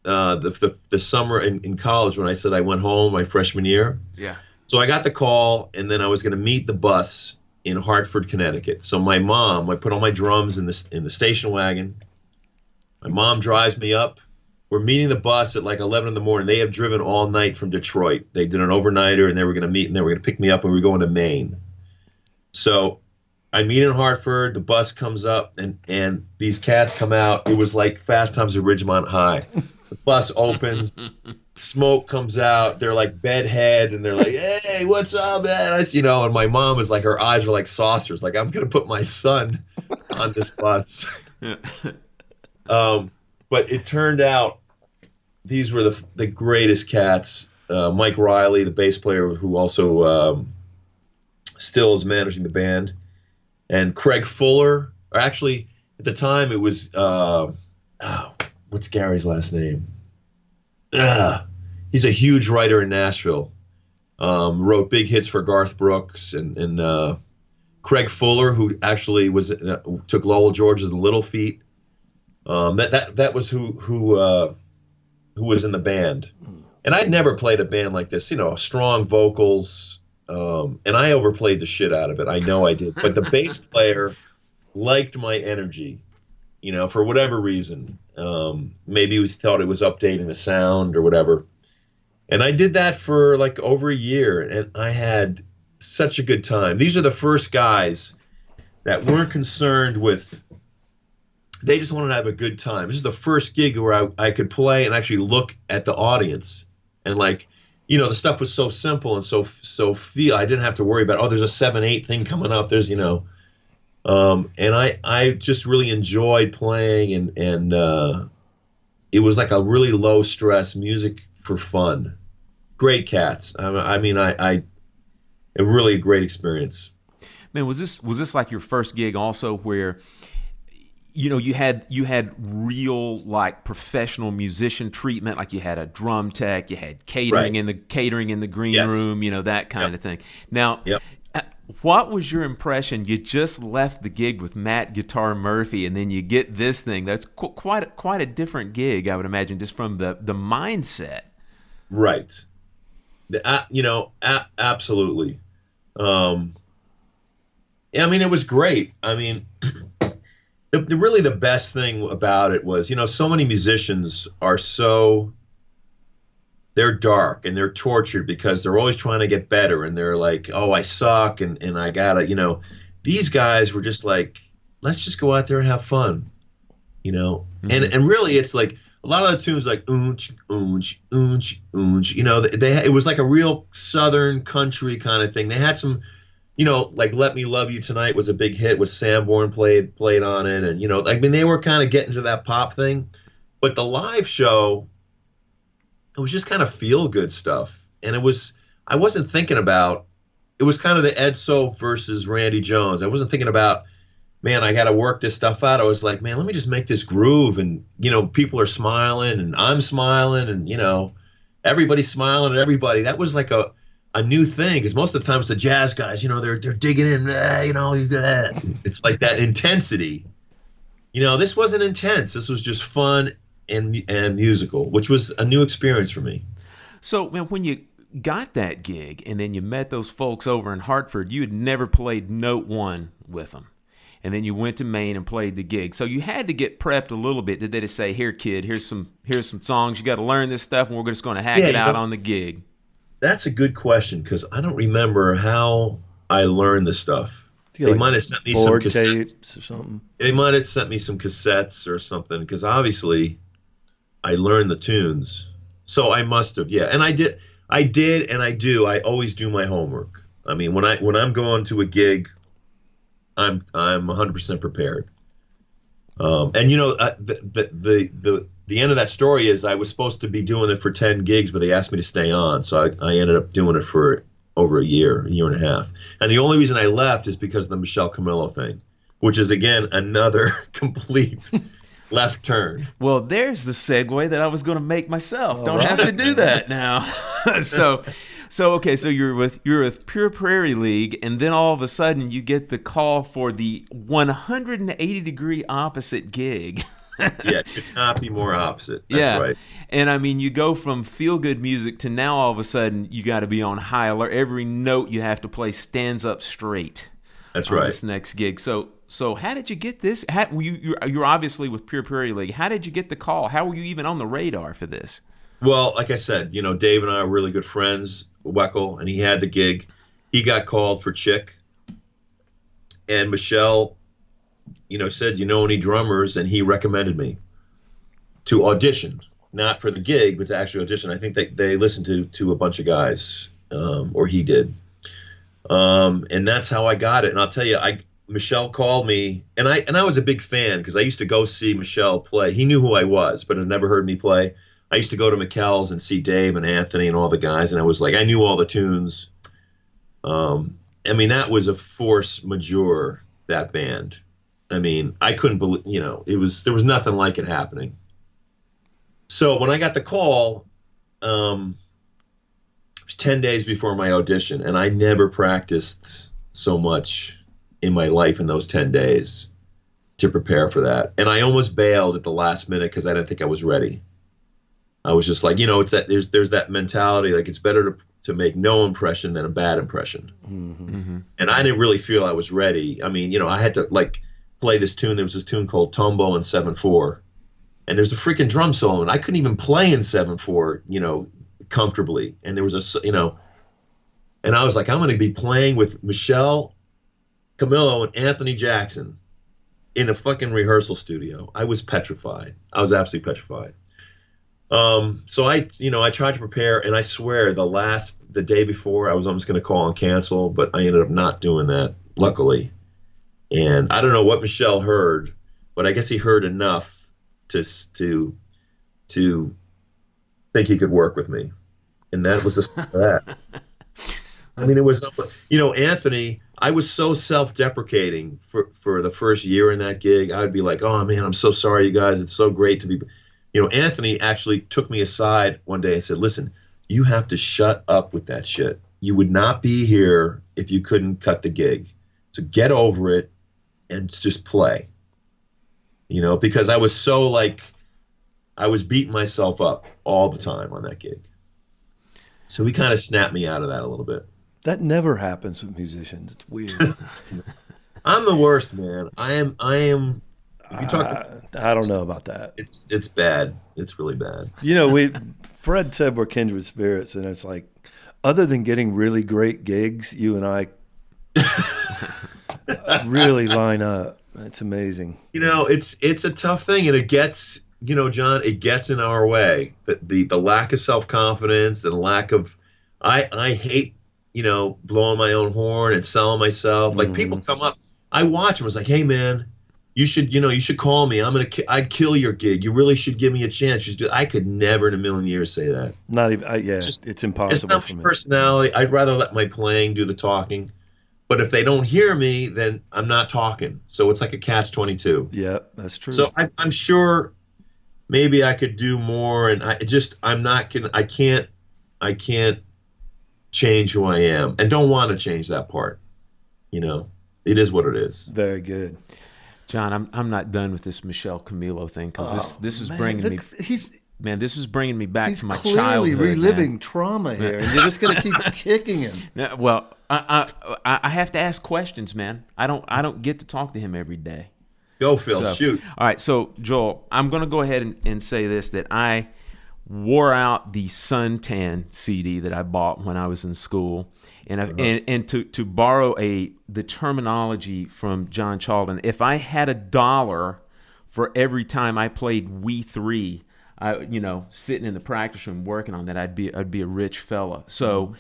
the summer in college when I said I went home my freshman year. Yeah. So I got the call, and then I was going to meet the bus in Hartford, Connecticut. So my mom, I put all my drums in the station wagon. My mom drives me up. We're meeting the bus at like 11 in the morning. They have driven all night from Detroit. They did an overnighter, and they were going to meet, and they were going to pick me up, and we were going to Maine. So I meet in Hartford. The bus comes up, and these cats come out. It was like Fast Times at Ridgemont High. The bus opens, smoke comes out. They're like bedhead, and they're like, "Hey, what's up, man?" And my mom is like, her eyes are like saucers. Like, I'm gonna put my son on this bus. But it turned out these were the greatest cats. Mike Riley, the bass player, who also still is managing the band, and Craig Fuller. Or actually, at the time, it was what's Gary's last name? He's a huge writer in Nashville. Wrote big hits for Garth Brooks and Craig Fuller, who actually took Lowell George's Little Feat. That was who was in the band. And I'd never played a band like this, strong vocals. And I overplayed the shit out of it. I know I did. But the bass player liked my energy, for whatever reason. Maybe he thought it was updating the sound or whatever. And I did that for like over a year, and I had such a good time. These are the first guys that weren't concerned with, they just wanted to have a good time. This is the first gig where I could play and actually look at the audience. And the stuff was so simple and so I didn't have to worry about, there's a 7/8 thing coming up. There's, and I just really enjoyed playing and it was like a really low stress music for fun. Great cats. I mean, a really great experience. Man, was this like your first gig also where, you had real like professional musician treatment, like you had a drum tech, you had catering in the green room, that kind of thing. Now, what was your impression? You just left the gig with Matt Guitar Murphy, and then you get this thing. That's quite a different gig, I would imagine, just from the mindset. Right. Absolutely. I mean, it was great. I mean, really the best thing about it was, so many musicians are they're dark and they're tortured because they're always trying to get better. And they're like, oh, I suck. And I gotta, these guys were just like, let's just go out there and have fun, and really it's like, a lot of the tunes like oonch, oonch, oonch, oonch. You know, it was like a real Southern country kind of thing. They had some, you know, like "Let Me Love You Tonight" was a big hit with Sanborn played on it, and you know, I mean, they were kind of getting to that pop thing. But the live show, it was just kind of feel good stuff, and I wasn't thinking about. It was kind of the Edzo versus Randy Jones. I wasn't thinking about, man, I got to work this stuff out. I was like, man, let me just make this groove, and you know, people are smiling, and I'm smiling, and you know, everybody's smiling at everybody. That was like a new thing, because most of the times the jazz guys, you know, they're digging in, you know, it's like that intensity. You know, this wasn't intense. This was just fun and musical, which was a new experience for me. So when you got that gig and then you met those folks over in Hartford, you had never played note one with them. And then you went to Maine and played the gig. So you had to get prepped a little bit. Did they just say, here, kid, here's some songs. You got to learn this stuff, and we're just going to hack it out on the gig? That's a good question, because I don't remember how I learned this stuff. They might have sent me some cassettes tapes or something. They might have sent me some cassettes or something, because obviously I learned the tunes. So I must have, yeah. And I did, and I do. I always do my homework. I mean, when I'm going to a gig, I'm 100% prepared. And you know, the end of that story is I was supposed to be doing it for 10 gigs, but they asked me to stay on, so I ended up doing it for over a year and a half. And the only reason I left is because of the Michelle Camillo thing, which is again another complete left turn. Well, there's the segue that I was going to make myself. Don't have to do that now. So okay, so you're with Pure Prairie League, and then all of a sudden you get the call for the 180-degree opposite gig. Yeah, could not be more opposite. That's right. And I mean, you go from feel-good music to now all of a sudden you got to be on high alert. Every note you have to play stands up straight. That's right. This next gig. So how did you get this? You're obviously with Pure Prairie League. How did you get the call? How were you even on the radar for this? Well, like I said, you know, Dave and I are really good friends, Weckel, and he had the gig. He got called for Chick. And Michelle, you know, said, you know any drummers? And he recommended me to audition, not for the gig, but to actually audition. I think they listened to a bunch of guys, or he did. And that's how I got it. And I'll tell you, Michelle called me, and I was a big fan, because I used to go see Michelle play. He knew who I was, but had never heard me play. I used to go to McKell's and see Dave and Anthony and all the guys, and I was like, I knew all the tunes. I mean, that was a force majeure, that band. I mean, I couldn't believe, you know, there was nothing like it happening. So when I got the call, it was 10 days before my audition, and I never practiced so much in my life in those 10 days to prepare for that. And I almost bailed at the last minute because I didn't think I was ready. I was just like, you know, it's that there's that mentality, like it's better to make no impression than a bad impression. Mm-hmm. And I didn't really feel I was ready. I mean, you know, I had to like play this tune. There was this tune called Tombo in 7/4, and there's a freaking drum solo, and I couldn't even play in 7/4, you know, comfortably. And there was you know, and I was like, I'm going to be playing with Michelle Camillo and Anthony Jackson in a fucking rehearsal studio. I was petrified. I was absolutely petrified. So I tried to prepare, and I swear the day before I was almost going to call and cancel, but I ended up not doing that, luckily. And I don't know what Michelle heard, but I guess he heard enough to think he could work with me. And that was the start of that. I mean, it was, you know, Anthony, I was so self-deprecating for the first year in that gig. I'd be like, oh man, I'm so sorry, you guys. It's so great to be, you know, Anthony actually took me aside one day and said, listen, you have to shut up with that shit. You would not be here if you couldn't cut the gig. So get over it and just play, you know, because I was so like, I was beating myself up all the time on that gig. So he kind of snapped me out of that a little bit. That never happens with musicians. It's weird. I'm the worst, man. I am. If you talk I don't know about that. It's bad. It's really bad. You know, Fred said we're kindred spirits, and it's like, other than getting really great gigs, you and I really line up. It's amazing. You know, it's a tough thing, and it gets John, it gets in our way. The lack of self-confidence and lack of, I hate, blowing my own horn and selling myself. Like people come up, I watch them. It's like, hey man, you should call me. I'd kill your gig. You really should give me a chance. I could never in a million years say that. Not even, it's impossible it's not for my me. personality. I'd rather let my playing do the talking. But if they don't hear me, then I'm not talking. So it's like a catch-22. Yeah, that's true. So I'm sure maybe I could do more, and I can't change who I am, and don't want to change that part. It is what it is. Very good. John, I'm not done with this Michelle Camilo thing because this is bringing me. This is bringing me back to my childhood. He's clearly reliving man. Trauma here, and you're just going to keep kicking him. Well, I have to ask questions, man. I don't get to talk to him every day. Go, Phil. Shoot. All right, so Joel, I'm going to go ahead and say this, that I wore out the Suntan CD that I bought when I was in school, and to borrow the terminology from John Chalden, if I had $1 for every time I played We Three, sitting in the practice room working on that, I'd be a rich fella. So.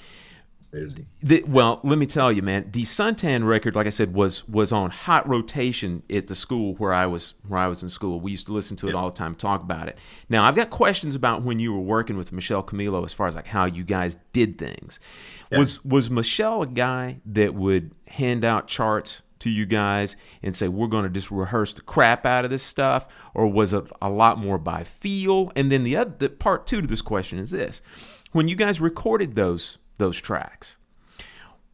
Well, let me tell you, man. The Suntan record, like I said, was on hot rotation at the school where I was in school. We used to listen to it all the time, talk about it. Now, I've got questions about when you were working with Michelle Camilo as far as like how you guys did things. Yeah. Was Michelle a guy that would hand out charts to you guys and say, we're going to just rehearse the crap out of this stuff, or was it a lot more by feel? And then the part two to this question is this: when you guys recorded those tracks,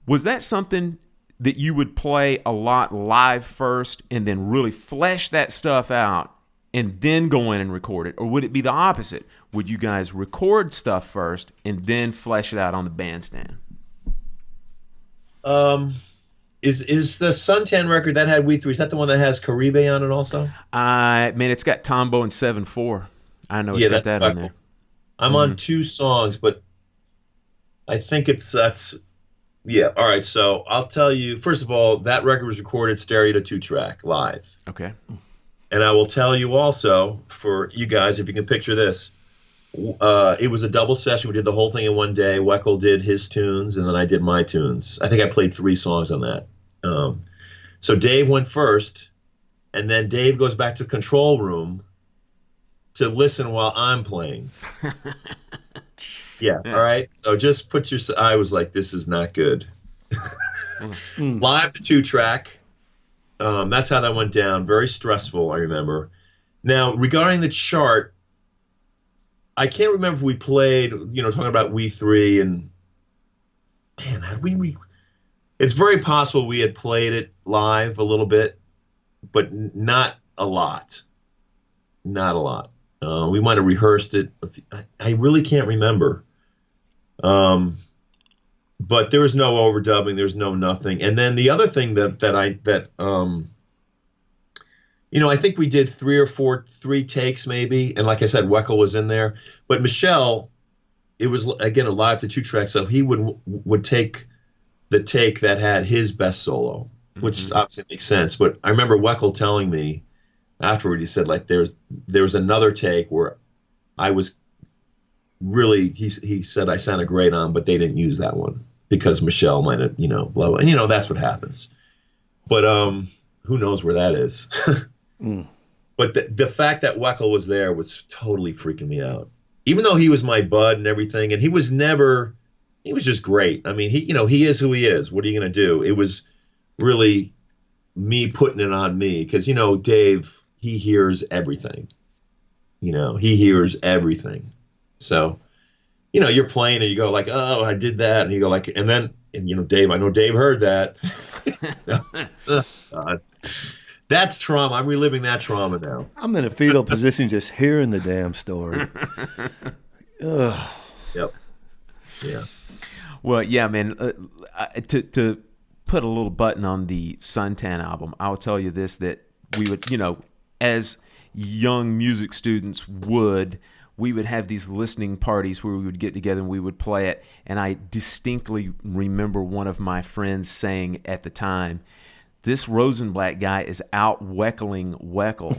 was that something that you would play a lot live first and then really flesh that stuff out and then go in and record it? Or would it be the opposite? Would you guys record stuff first and then flesh it out on the bandstand? Is the Suntan record that had We Three, is that the one that has Caribe on it also? Man, it's got Tombo and 7/4. I know it's got that on there. I'm on 2 songs, but I think that's yeah. All right, so I'll tell you, first of all, that record was recorded stereo to 2-track live. Okay. And I will tell you also, for you guys, if you can picture this, it was a double session. We did the whole thing in one day. Weckl did his tunes, and then I did my tunes. I think I played 3 songs on that. So Dave went first, and then Dave goes back to the control room to listen while I'm playing. Yeah, all right. So just I was like, this is not good. Live to 2-track. That's how that went down. Very stressful, I remember. Now, regarding the chart, I can't remember if we played, talking about We Three, and man, had we it's very possible we had played it live a little bit, but not a lot. Not a lot. We might have rehearsed it. I really can't remember. But there was no overdubbing. There was no nothing. And then the other thing I think we did 3 takes maybe. And like I said, Weckl was in there. But Michelle, it was, again, a live to 2-track. So he would take the take that had his best solo, which obviously makes sense. But I remember Weckl telling me afterward, he said, like, there was another take where I was really, he said I sounded great on, but they didn't use that one because Michelle might have, blow. And, that's what happens. But who knows where that is. But the fact that Weckl was there was totally freaking me out. Even though he was my bud and everything, and he was just great. I mean, he is who he is. What are you going to do? It was really me putting it on me because, Dave, he hears everything. He hears everything. So, you're playing and you go like, oh, I did that. And you go like, and Dave, I know Dave heard that. That's trauma. I'm reliving that trauma now. I'm in a fetal position just hearing the damn story. Ugh. Yep. Yeah. Well, yeah, man, to put a little button on the Suntan album, I'll tell you this, that we would, as young music students we would have these listening parties where we would get together and we would play it. And I distinctly remember one of my friends saying at the time this Rosenblatt guy is out weckling Weckel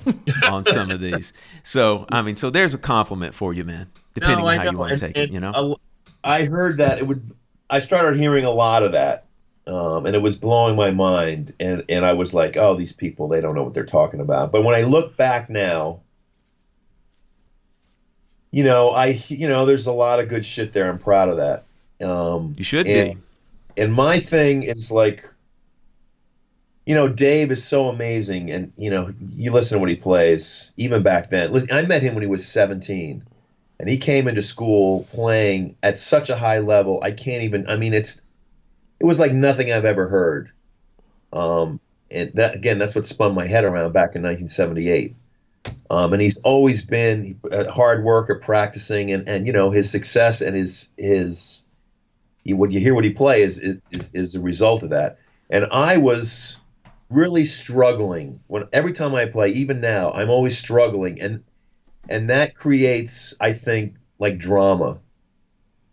on some of these. So, I mean, so there's a compliment for you, man, depending on how you want to take it, you know? I heard that I started hearing a lot of that, and it was blowing my mind. And I was like, oh, these people, they don't know what they're talking about. But when I look back now, there's a lot of good shit there. I'm proud of that. You should be. And my thing is like, Dave is so amazing, and you listen to what he plays. Even back then, listen, I met him when he was 17, and he came into school playing at such a high level. I can't even. I mean, it was like nothing I've ever heard. And that's what spun my head around back in 1978. And he's always been a hard worker, practicing, and his success and when you hear what he plays is a result of that. And I was really struggling every time I play. Even now, I'm always struggling, and that creates, I think, like drama.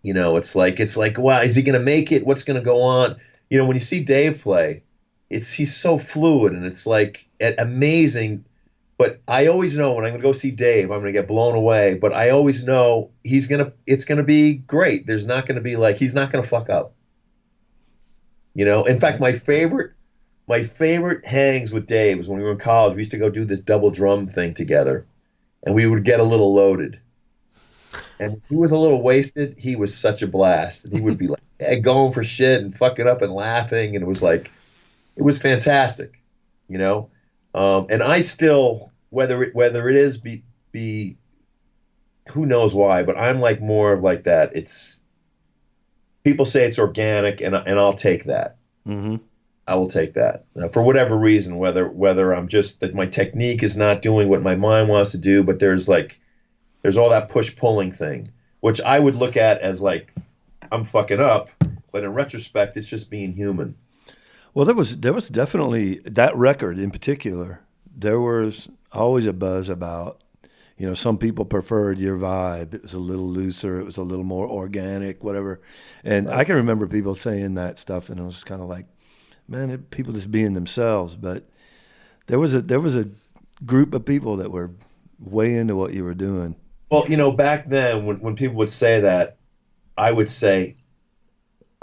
It's like, wow, is he going to make it? What's going to go on? When you see Dave play, he's so fluid, and it's like amazing. But I always know when I'm going to go see Dave, I'm going to get blown away. But I always know it's going to be great. There's not going to be he's not going to fuck up. In fact, my favorite hangs with Dave was when we were in college. We used to go do this double drum thing together, and we would get a little loaded. And he was a little wasted. He was such a blast. And he would be like going for shit and fucking up and laughing. And it was fantastic, And I still, whether it is be who knows why, but I'm like more of like that. It's people say it's organic, and I'll take that. Mm-hmm. I will take that for whatever reason. Whether I'm just that my technique is not doing what my mind wants to do, but there's all that push pulling thing, which I would look at as like I'm fucking up, but in retrospect, it's just being human. Well, there was definitely that record in particular. There was always a buzz about, some people preferred your vibe. It was a little looser. It was a little more organic, whatever. And I can remember people saying that stuff, and it was kind of like, man, people just being themselves. But there was a group of people that were way into what you were doing. Well, back then when people would say that, I would say,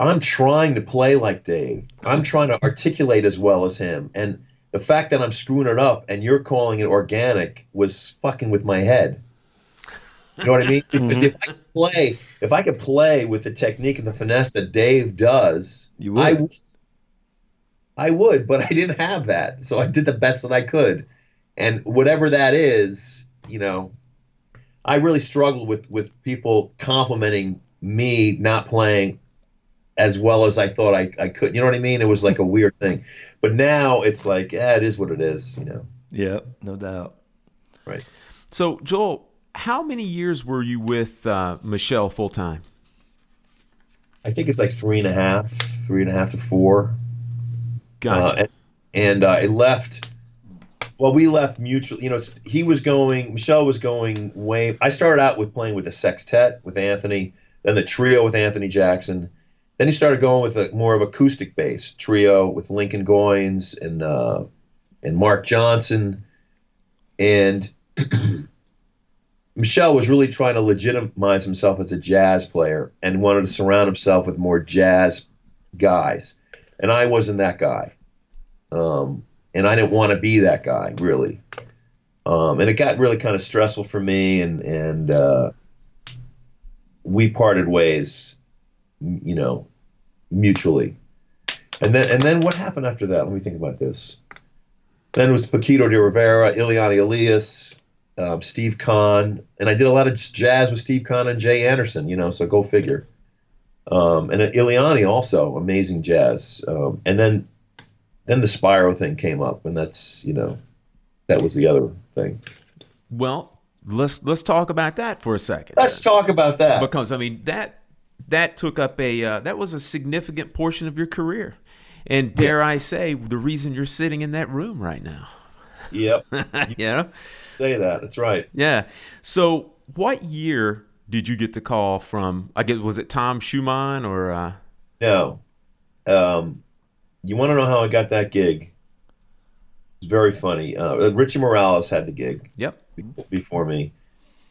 I'm trying to play like Dave. I'm trying to articulate as well as him. And the fact that I'm screwing it up and you're calling it organic was fucking with my head. You know what I mean? Because if I could play with the technique and the finesse that Dave does, you would. I would, but I didn't have that. So I did the best that I could. And whatever that is, I really struggled with people complimenting me not playing as well as I thought I could. You know what I mean? It was like a weird thing. But now it's like, it is what it is, Yeah, no doubt. Right. So, Joel, how many years were you with Michelle full time? I think it's like 3.5 to 4. Gotcha. And I left. Well, we left mutually. Michelle was going way. I started out with playing with the sextet with Anthony, then the trio with Anthony Jackson. Then he started going with a more of acoustic bass trio with Lincoln Goines and Mark Johnson. And Michelle was really trying to legitimize himself as a jazz player and wanted to surround himself with more jazz guys. And I wasn't that guy. And I didn't want to be that guy, really. And it got really kind of stressful for me, and we parted ways, mutually. And then what happened after that? Let me think about this. Then it was Paquito de Rivera, Ileana Elias, Steve Kahn, and I did a lot of jazz with Steve Kahn and Jay Anderson, so go figure. And Ileana also, amazing jazz. And then the Spyro thing came up, and that's, that was the other thing. Well, let's talk about that for a second. Let's talk about that. Because, I mean, that took up that was a significant portion of your career. And dare I say, the reason you're sitting in that room right now. Yep. Yeah. Say that. That's right. Yeah. So what year did you get the call from, I guess, was it Tom Schumann or? No. You want to know how I got that gig? It's very funny. Richie Morales had the gig Yep. before me.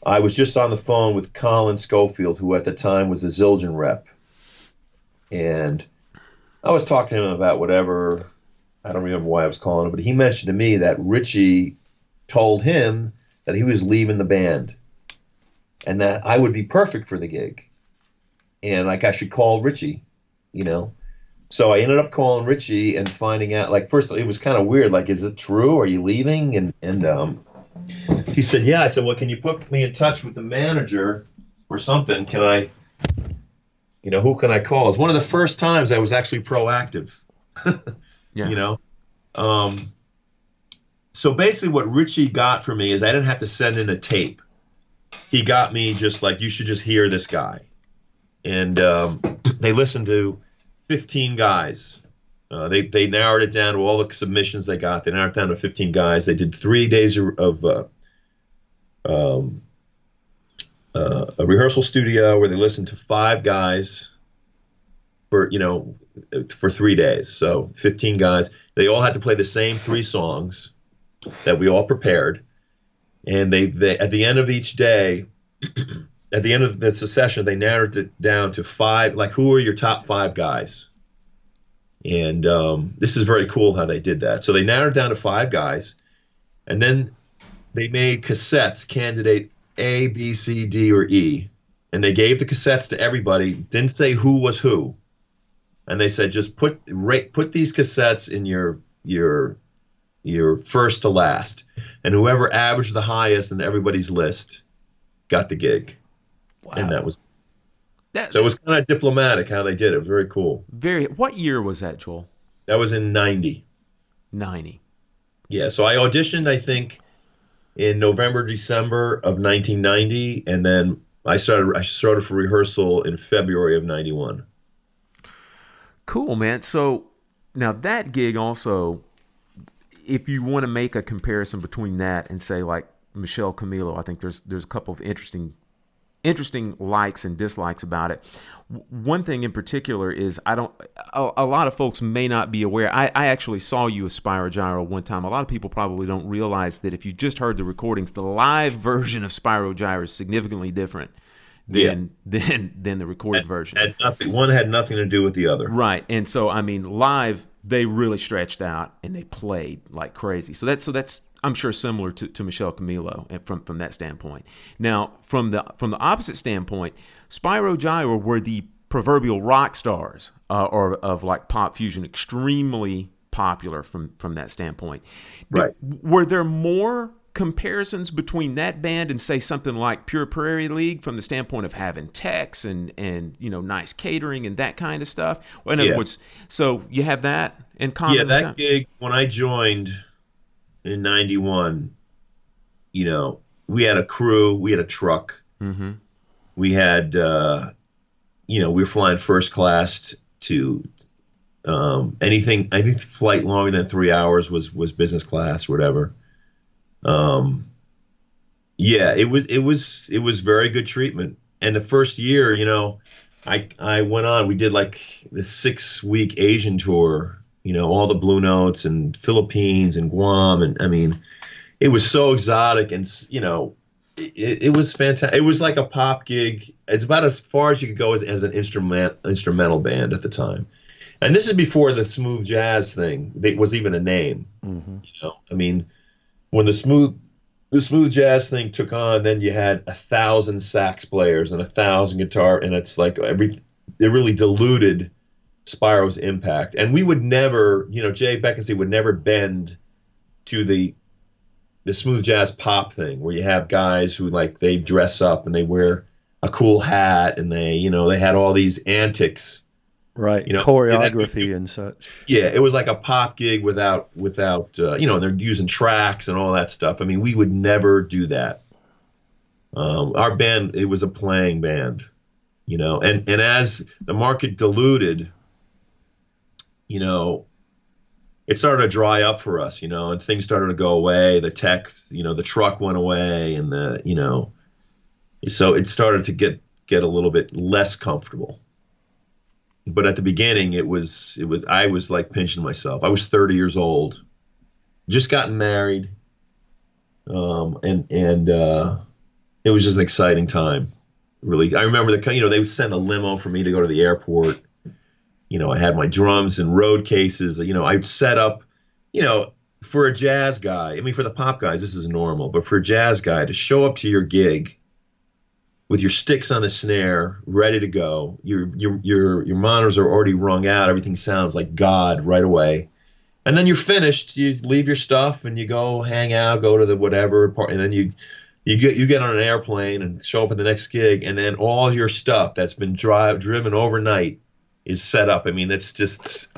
I was just on the phone with Colin Schofield, who at the time was the Zildjian rep. And I was talking to him about whatever. I don't remember why I was calling him, but he mentioned to me that Richie told him that he was leaving the band and that I would be perfect for the gig. And like I should call Richie, you know. So I ended up calling Richie and finding out, like, first it was kind of weird, like, is it true? Are you leaving? And he said, yeah. I said, well, can you put me in touch with the manager or something? Can I, you know, who can I call? It's one of the first times I was actually proactive, Yeah. you know. So basically what Richie got for me is I didn't have to send in a tape. He got me just like, you should just hear this guy. And they listened to 15 guys. They narrowed it down to all the submissions they got. They narrowed it down to 15 guys. They did 3 days of a rehearsal studio where they listened to 5 guys for 3 days. So 15 guys. They all had to play the same 3 songs that we all prepared. And they at the end of each day, at the end of the session, they narrowed it down to 5, like, who are your top 5 guys? And this is very cool how they did that. So they narrowed it down to 5 guys, and then they made cassettes, candidate A, B, C, D, or E, and they gave the cassettes to everybody, didn't say who was who. And they said, just put these cassettes in your first to last. And whoever averaged the highest in everybody's list got the gig. Wow. And that was so it was kind of diplomatic how they did it. It was very cool. What year was that, Joel? That was in 90. 90. Yeah, so I auditioned, I think, in November, December of 1990, and then I started for rehearsal in February of 91. Cool, man. So now that gig also, if you want to make a comparison between that and say like Michelle Camilo, I think there's a couple of interesting likes and dislikes about it. One thing in particular is a lot of folks may not be aware. I actually saw you as Spyro Gyro one time. A lot of people probably don't realize that if you just heard the recordings, the live version of Spyro Gyro is significantly different than the recorded version. One had nothing to do with the other. Right. And so, I mean, live, they really stretched out and they played like crazy. So that's I'm sure similar to Michelle Camilo from that standpoint. Now, from the opposite standpoint, Spyro Gyra were the proverbial rock stars or of like pop fusion, extremely popular from that standpoint. Right. Were there more comparisons between that band and say something like Pure Prairie League from the standpoint of having techs and nice catering and that kind of stuff? Well, in other words, so you have that in common. Yeah, that gig when I joined in 91, we had a crew, we had a truck. Mm-hmm. We had, we were flying first class to anything. I think flight longer than 3 hours was business class, or whatever. It was very good treatment. And the first year, I went on. We did like the 6-week Asian tour. All the Blue Notes and Philippines and Guam. And I mean, it was so exotic and, it was fantastic. It was like a pop gig. It's about as far as you could go as an instrumental band at the time. And this is before the smooth jazz thing was even a name. Mm-hmm. I mean, when the smooth jazz thing took on, then you had 1,000 sax players and 1,000 guitar. And it's like it really diluted Spyro's impact. And we would never, Jay Beckinsale would never bend to the smooth jazz pop thing where you have guys who they dress up and they wear a cool hat and they had all these antics. Right. Choreography and such. Yeah. It was like a pop gig without they're using tracks and all that stuff. I mean, we would never do that. Our band, it was a playing band, and as the market diluted, it started to dry up for us, and things started to go away. The tech, the truck went away, and so it started to get a little bit less comfortable. But at the beginning, I was like pinching myself. I was 30 years old, just gotten married, and it was just an exciting time. Really, I remember they would send a limo for me to go to the airport. I had my drums and road cases. I'd set up, for a jazz guy. I mean, for the pop guys, this is normal, but for a jazz guy to show up to your gig with your sticks on a snare, ready to go, your monitors are already wrung out. Everything sounds like God right away. And then you're finished. You leave your stuff and you go hang out, go to the whatever part, and then you get on an airplane and show up at the next gig, and then all your stuff that's been driven overnight is set up. I mean, it's just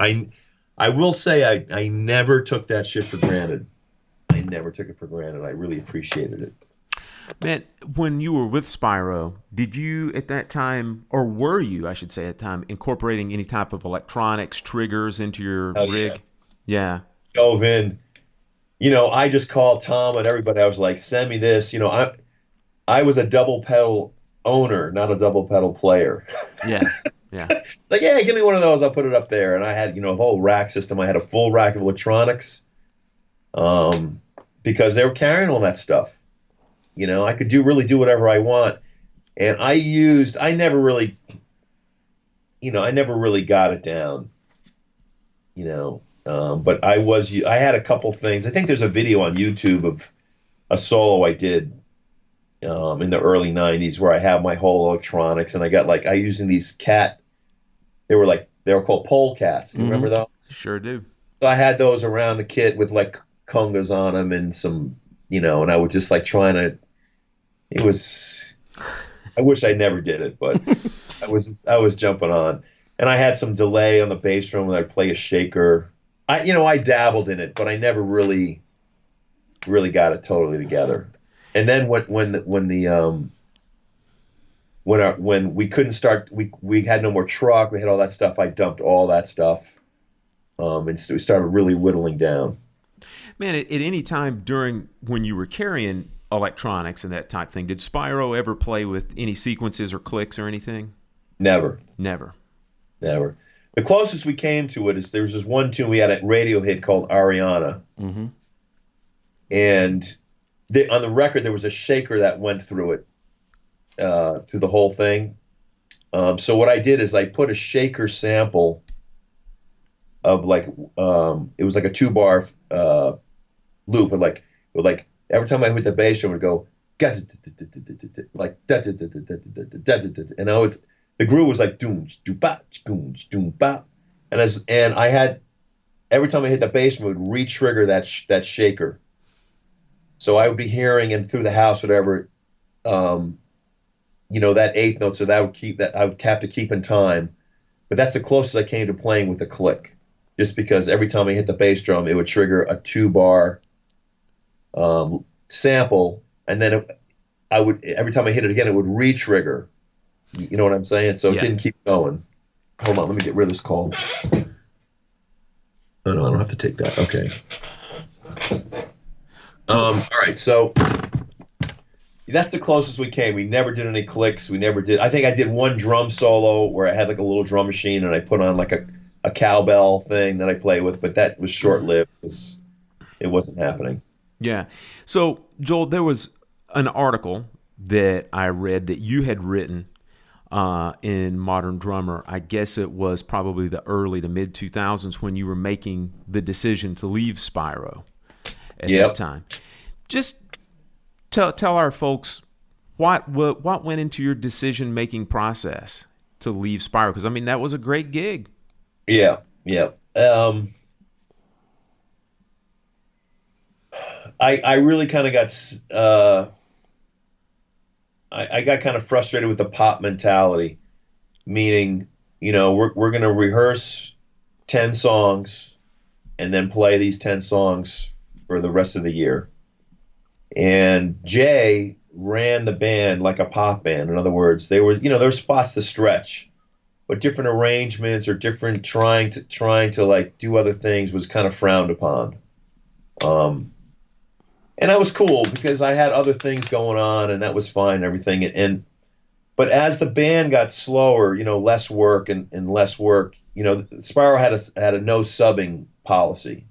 I will say I never took that shit for granted. I never took it for granted. I really appreciated it. Man, when you were with Spyro, did you at that time, or were you, I should say at the time, incorporating any type of electronics, triggers into your rig? Yeah. Dove in. I just called Tom and everybody. I was like, send me this. I was a double pedal owner, not a double pedal player. Yeah. Yeah. It's like, yeah, give me one of those. I'll put it up there. And I had, a whole rack system. I had a full rack of electronics, because they were carrying all that stuff. I could really do whatever I want. And I never really got it down, but I had a couple things. I think there's a video on YouTube of a solo I did in the early 90s where I have my whole electronics, and I got I using these they were called pole cats. You remember those? Sure do. So I had those around the kit with congas on them and some, and I would just I wish I never did it, but I was jumping on, and I had some delay on the bass drum when I'd play a shaker. I dabbled in it, but I never really got it totally together. And then when we couldn't start, we had no more truck, we had all that stuff. I dumped all that stuff, and so we started really whittling down. Man, at any time when you were carrying electronics and that type thing, did Spyro ever play with any sequences or clicks or anything? Never. The closest we came to it is there was this one tune we had a radio hit called Ariana. Mm-hmm. And on the record, there was a shaker that went through it, through the whole thing. So what I did is I put a shaker sample of it was like a 2-bar loop, but every time I hit the bass drum, it would go like and the groove was like doom ba doom ba, and I had every time I hit the bass drum, it would re-trigger that shaker. So I would be hearing and through the house, whatever, that eighth note. So I would have to keep in time, but that's the closest I came to playing with a click, just because every time I hit the bass drum, it would trigger a 2-bar sample, and then every time I hit it again, it would re-trigger. You know what I'm saying? So it didn't keep going. Hold on, let me get rid of this call. Oh no, I don't have to take that. Okay. All right, so that's the closest we came. We never did any clicks. I think I did one drum solo where I had a little drum machine and I put on a cowbell thing that I play with, but that was short-lived because it wasn't happening. Yeah. So, Joel, there was an article that I read that you had written in Modern Drummer. I guess it was probably the early to mid 2000s when you were making the decision to leave Spyro at that time. Just tell our folks what went into your decision-making process to leave Spyro, because I mean that was a great gig. Yeah. I really kind of got I got kind of frustrated with the pop mentality, meaning we're going to rehearse 10 songs and then play these 10 songs for the rest of the year. And Jay ran the band like a pop band. In other words, there were spots to stretch, but different arrangements or different trying to do other things was kind of frowned upon. And I was cool because I had other things going on, and that was fine and everything. But as the band got slower, less work and less work, Spyro had a no subbing policy.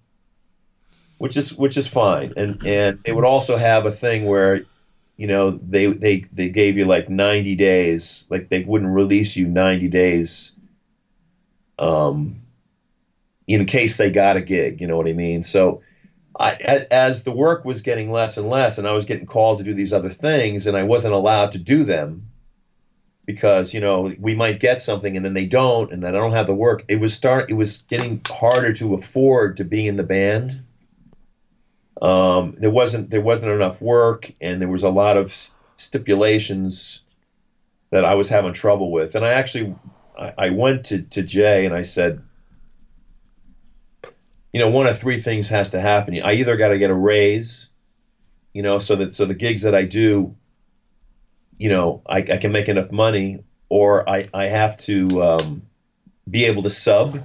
which is fine. And they would also have a thing where, they gave you like 90 days, like they wouldn't release you 90 days, in case they got a gig, you know what I mean? So as the work was getting less and less, and I was getting called to do these other things, and I wasn't allowed to do them because, we might get something and then they don't, and then I don't have the work. It was getting harder to afford to be in the band. There wasn't enough work, and there was a lot of stipulations that I was having trouble with. And I went to Jay and I said, one of three things has to happen. I either got to get a raise, so the gigs that I do, I can make enough money, or I have to be able to sub,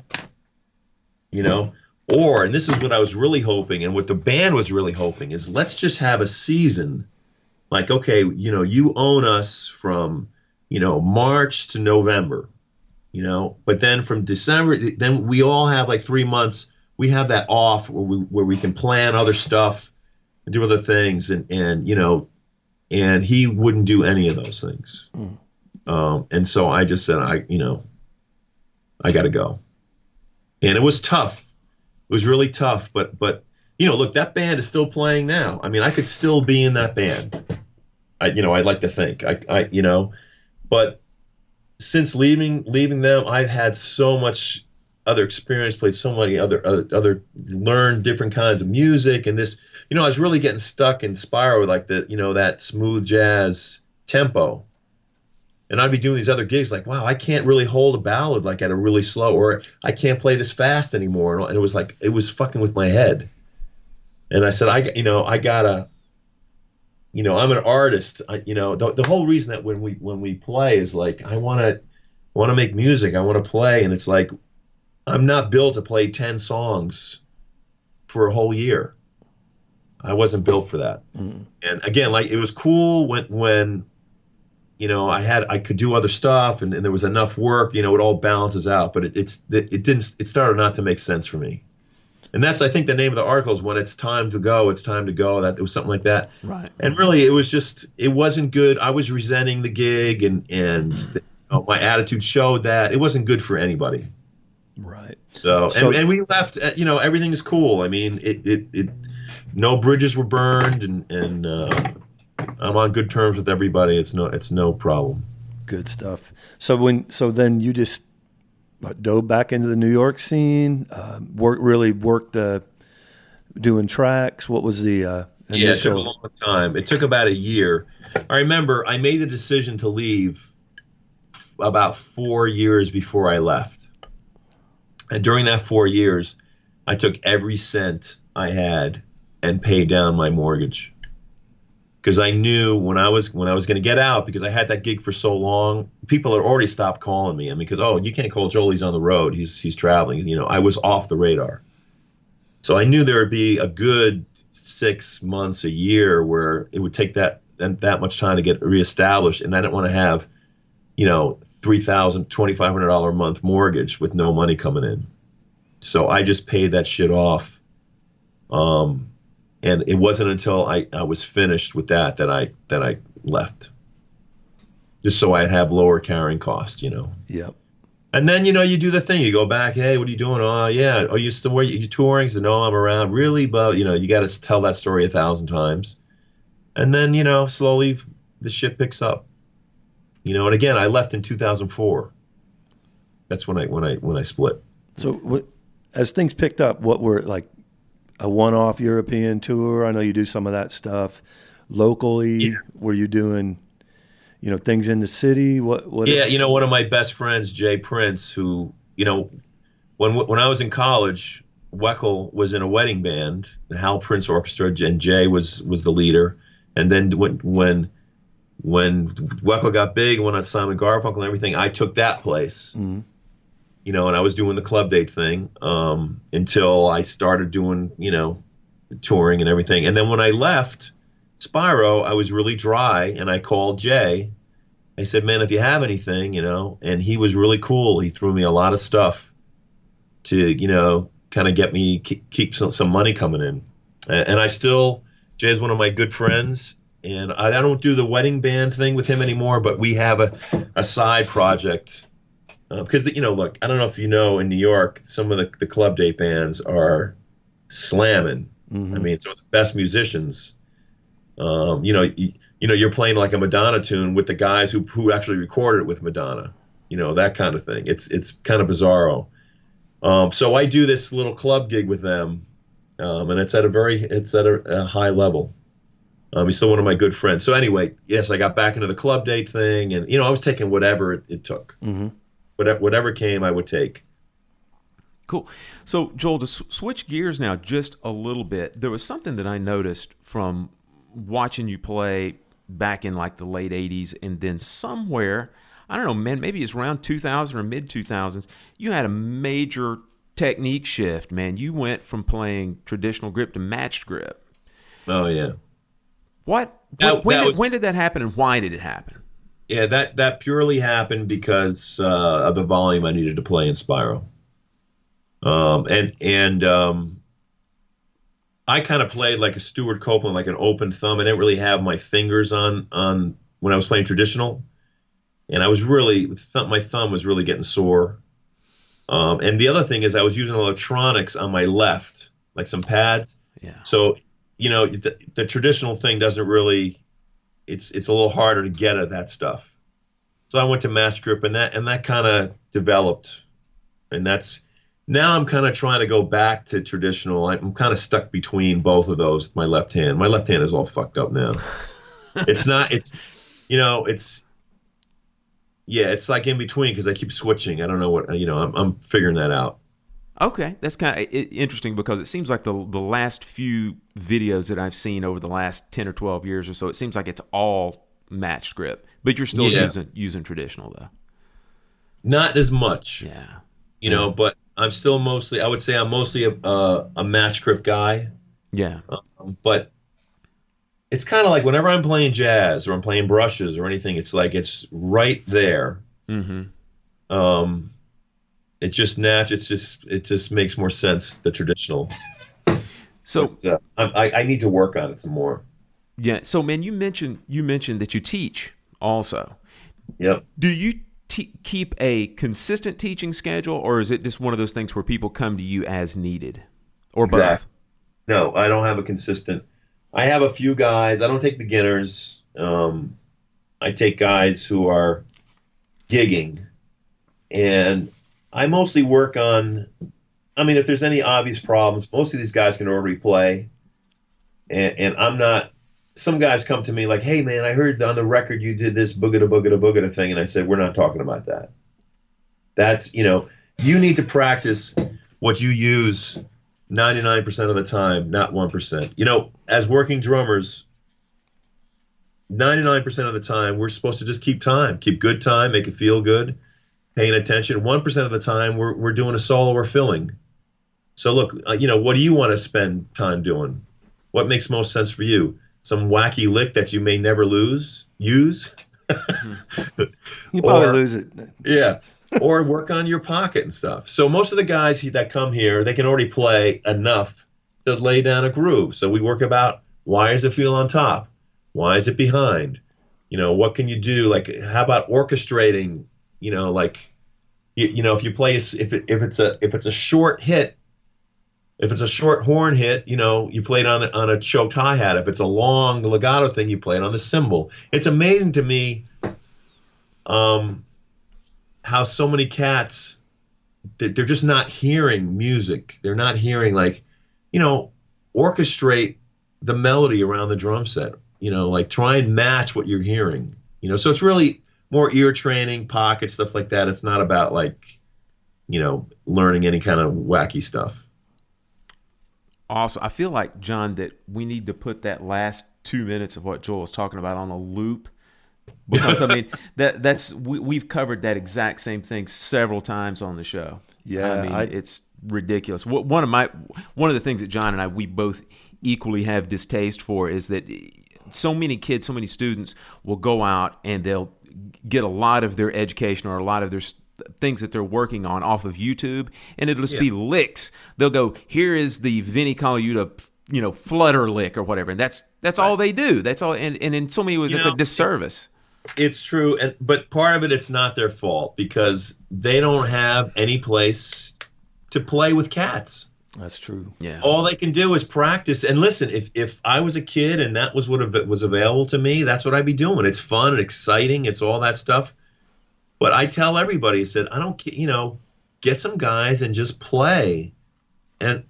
or, and this is what I was really hoping, and what the band was really hoping, is let's just have a season. Like, okay, you own us from, March to November, but then from December, then we all have like 3 months. We have that off where we can plan other stuff and do other things, and he wouldn't do any of those things. And so I just said, I got to go. And it was tough. It was really tough, but look, that band is still playing now. I mean, I could still be in that band. I'd like to think but since leaving them, I've had so much other experience, played so many other learned different kinds of music, and this, I was really getting stuck in Spyro with like that smooth jazz tempo. And I'd be doing these other gigs like, wow, I can't really hold a ballad like at a really slow, or I can't play this fast anymore. And it was like, it was fucking with my head. And I said, I gotta, I'm an artist. The whole reason that when we play is like, I want to make music. I want to play. And it's like, I'm not built to play 10 songs for a whole year. I wasn't built for that. And again, like, it was cool when I could do other stuff, and there was enough work, it all balances out, but it started not to make sense for me. And that's, I think, the name of the article is When It's Time to Go, It's Time to Go. That it was something like that. Right. And really, it wasn't good. I was resenting the gig, and my attitude showed that it wasn't good for anybody. Right. So and we left, everything is cool. I mean, it no bridges were burned, and I'm on good terms with everybody. It's no problem. Good stuff. So then you just dove back into the New York scene, worked doing tracks. What was the initial? Yeah, it took a long time. It took about a year. I remember I made the decision to leave about 4 years before I left. And during that 4 years, I took every cent I had and paid down my mortgage. Because I knew when I was going to get out, because I had that gig for so long, people had already stopped calling me. I mean, because, you can't call Joel, he's on the road, he's traveling. I was off the radar. So I knew there would be a good 6 months, a year, where it would take that much time to get reestablished, and I didn't want to have, $3,000, $2,500 a month mortgage with no money coming in. So I just paid that shit off. And it wasn't until I was finished with that I left, just so I'd have lower carrying costs, Yep. And then, you do the thing. You go back, hey, what are you doing? Oh, yeah. Oh, you touring? He said, no, I'm around. Really? But, you got to tell that story 1,000 times. And then, slowly the shit picks up. And again, I left in 2004. That's when I split. So as things picked up, what were like a one-off European tour? I know you do some of that stuff locally. Yeah. Were you doing, things in the city? What? Yeah, one of my best friends, Jay Prince, who, when I was in college, Weckl was in a wedding band, the Hal Prince Orchestra, and Jay was the leader. And then when Weckl got big and went on Simon Garfunkel and everything, I took that place. Mm-hmm. And I was doing the club date thing until I started doing, touring and everything. And then when I left Spyro, I was really dry, and I called Jay. I said, man, if you have anything, and he was really cool. He threw me a lot of stuff to, kind of get me, keep some money coming in. And I still, Jay's one of my good friends, and I don't do the wedding band thing with him anymore, but we have a side project. Because, look, I don't know if you know, in New York, some of the club date bands are slamming. I mean, some of the best musicians. You're playing like a Madonna tune with the guys who actually recorded it with Madonna. That kind of thing. It's kind of bizarro. So I do this little club gig with them, and it's at a high level. He's still one of my good friends. So anyway, yes, I got back into the club date thing, and I was taking whatever it took. Whatever came, I would take. Cool. So, Joel, to switch gears now just a little bit, there was something that I noticed from watching you play back in like the late 80s, and then somewhere, I don't know, man, maybe it's around 2000 or mid-2000s, you had a major technique shift, man. You went from playing traditional grip to matched grip. Oh, yeah. When did that happen, and why did it happen? Yeah, that purely happened because of the volume I needed to play in Spiral. I kind of played like a Stuart Copeland, like an open thumb. I didn't really have my fingers on when I was playing traditional, and I was my thumb was really getting sore. And the other thing is I was using electronics on my left, like some pads. Yeah. So the traditional thing doesn't really. It's a little harder to get at that stuff. So I went to match grip, and that kind of developed, and now I'm kind of trying to go back to traditional. I'm kind of stuck between both of those with my left hand. My left hand is all fucked up now. It's like in between because I keep switching. I don't know what, I'm figuring that out. Okay, that's kind of interesting because it seems like the last few videos that I've seen over the last 10 or 12 years or so, it seems like it's all matched grip, but you're still using traditional though. Not as much. Yeah. But I'm still I would say I'm mostly a match grip guy. Yeah. But it's kind of like whenever I'm playing jazz or I'm playing brushes or anything, it's like it's right there. Mm-hmm. It just makes more sense, the traditional. So but, I need to work on it some more. Yeah. So, man, you mentioned that you teach also. Yep. Do you keep a consistent teaching schedule, or is it just one of those things where people come to you as needed, or both? No, I don't have a consistent. I have a few guys. I don't take beginners. I take guys who are gigging, and I mostly work on. I mean, if there's any obvious problems, most of these guys can already play, and I'm not. Some guys come to me like, "Hey, man, I heard on the record you did this boogada boogada boogada thing," and I said, "We're not talking about that. That's you need to practice what you use 99% of the time, not 1%. As working drummers, 99% of the time we're supposed to just keep time, keep good time, make it feel good, paying attention. 1% of the time we're doing a solo or filling. So look, what do you want to spend time doing? What makes most sense for you? Some wacky lick that you may never use? You probably lose it. Yeah. Or work on your pocket and stuff. So most of the guys that come here, they can already play enough to lay down a groove. So we work about, why does it feel on top? Why is it behind? What can you do? Like, how about orchestrating? If you play, if it's a short hit, if it's a short horn hit, you play it on a choked hi-hat. If it's a long legato thing, you play it on the cymbal. It's amazing to me how so many cats, they're just not hearing music. They're not hearing, orchestrate the melody around the drum set. Try and match what you're hearing. So it's really more ear training, pocket, stuff like that. It's not about learning any kind of wacky stuff. Awesome. I feel like, John, that we need to put that last 2 minutes of what Joel was talking about on a loop, because I mean we've covered that exact same thing several times on the show. Yeah, I mean it's ridiculous. One of the things that John and we both equally have distaste for is that so many kids, so many students will go out and they'll get a lot of their education or a lot of their things that they're working on off of YouTube, and it'll just be licks. They'll go, here is the Vinnie Colaiuta flutter lick or whatever. And that's all they do. That's all. And in so many ways, it's a disservice. It's true, but part of it's not their fault because they don't have any place to play with cats. That's true. Yeah. All they can do is practice. And listen, if I was a kid and that was what was available to me, that's what I'd be doing. It's fun and exciting. It's all that stuff. But I tell everybody, I said, I don't, get some guys and just play. And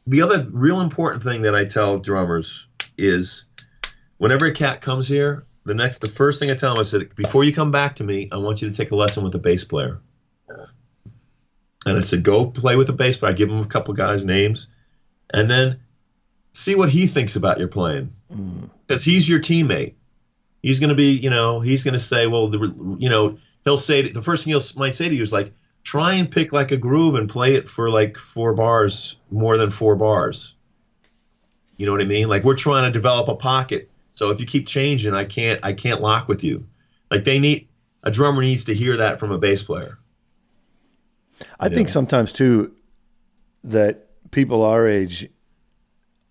the other real important thing that I tell drummers is whenever a cat comes here, the first thing I tell them, I said, before you come back to me, I want you to take a lesson with the bass player. And I said, go play with the bass player. I give him a couple guys' names, and then see what he thinks about your playing, because he's your teammate. He's going to be, he's going to say, well, he'll say the first thing might say to you is like, try and pick like a groove and play it for like 4 bars, more than 4 bars. You know what I mean? Like we're trying to develop a pocket. So if you keep changing, I can't lock with you. Like a drummer needs to hear that from a bass player. I think sometimes too that people our age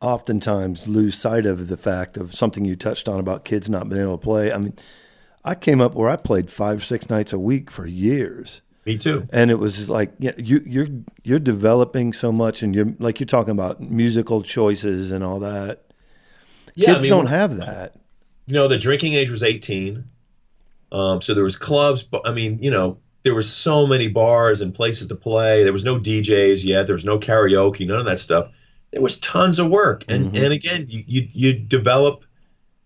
oftentimes lose sight of the fact of something you touched on about kids not being able to play. I mean, I came up where I played 5 or 6 nights a week for years. Me too. And it was like, you're developing so much, and you're talking about musical choices and all that. Yeah, Kids don't have that. The drinking age was 18. So there was clubs, but there were so many bars and places to play. There was no DJs yet. There was no karaoke, none of that stuff. There was tons of work. And again, you develop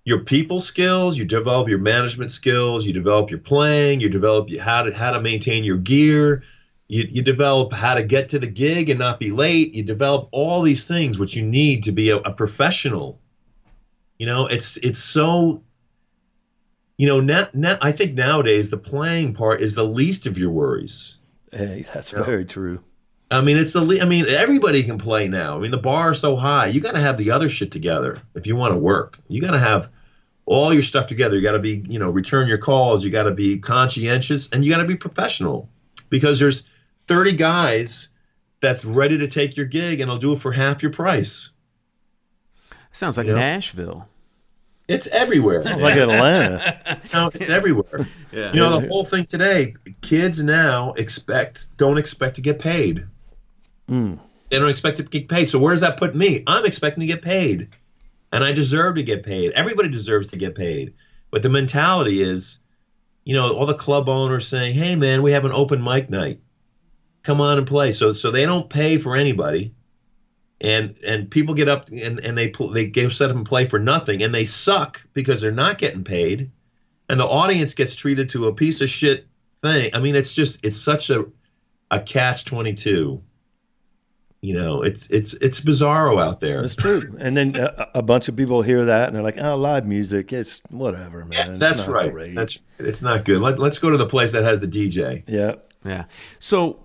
your people skills, you develop your management skills, you develop your playing, you develop how to maintain your gear, you develop how to get to the gig and not be late. You develop all these things which you need to be a professional. It's so, I think nowadays the playing part is the least of your worries. Hey, that's very true. I mean, everybody can play now. I mean, the bar is so high. You got to have the other shit together if you want to work. You got to have all your stuff together. You got to be, return your calls. You got to be conscientious, and you got to be professional, because there's 30 guys that's ready to take your gig, and they'll do it for half your price. Sounds like Nashville. It's everywhere. Sounds like Atlanta. It's everywhere. Yeah. The whole thing today, kids now don't expect to get paid. They don't expect to get paid. So where does that put me? I'm expecting to get paid, and I deserve to get paid. Everybody deserves to get paid. But the mentality is, all the club owners saying, hey, man, we have an open mic night. Come on and play. So they don't pay for anybody. And people get up and they set up and play for nothing, and they suck because they're not getting paid, and the audience gets treated to a piece of shit thing. I mean, it's such a catch-22. It's bizarro out there. It's true. And then a bunch of people hear that and they're like, oh, live music, it's whatever, man. Yeah, that's right. Great. It's not good. Let's go to the place that has the DJ. Yeah. Yeah. So,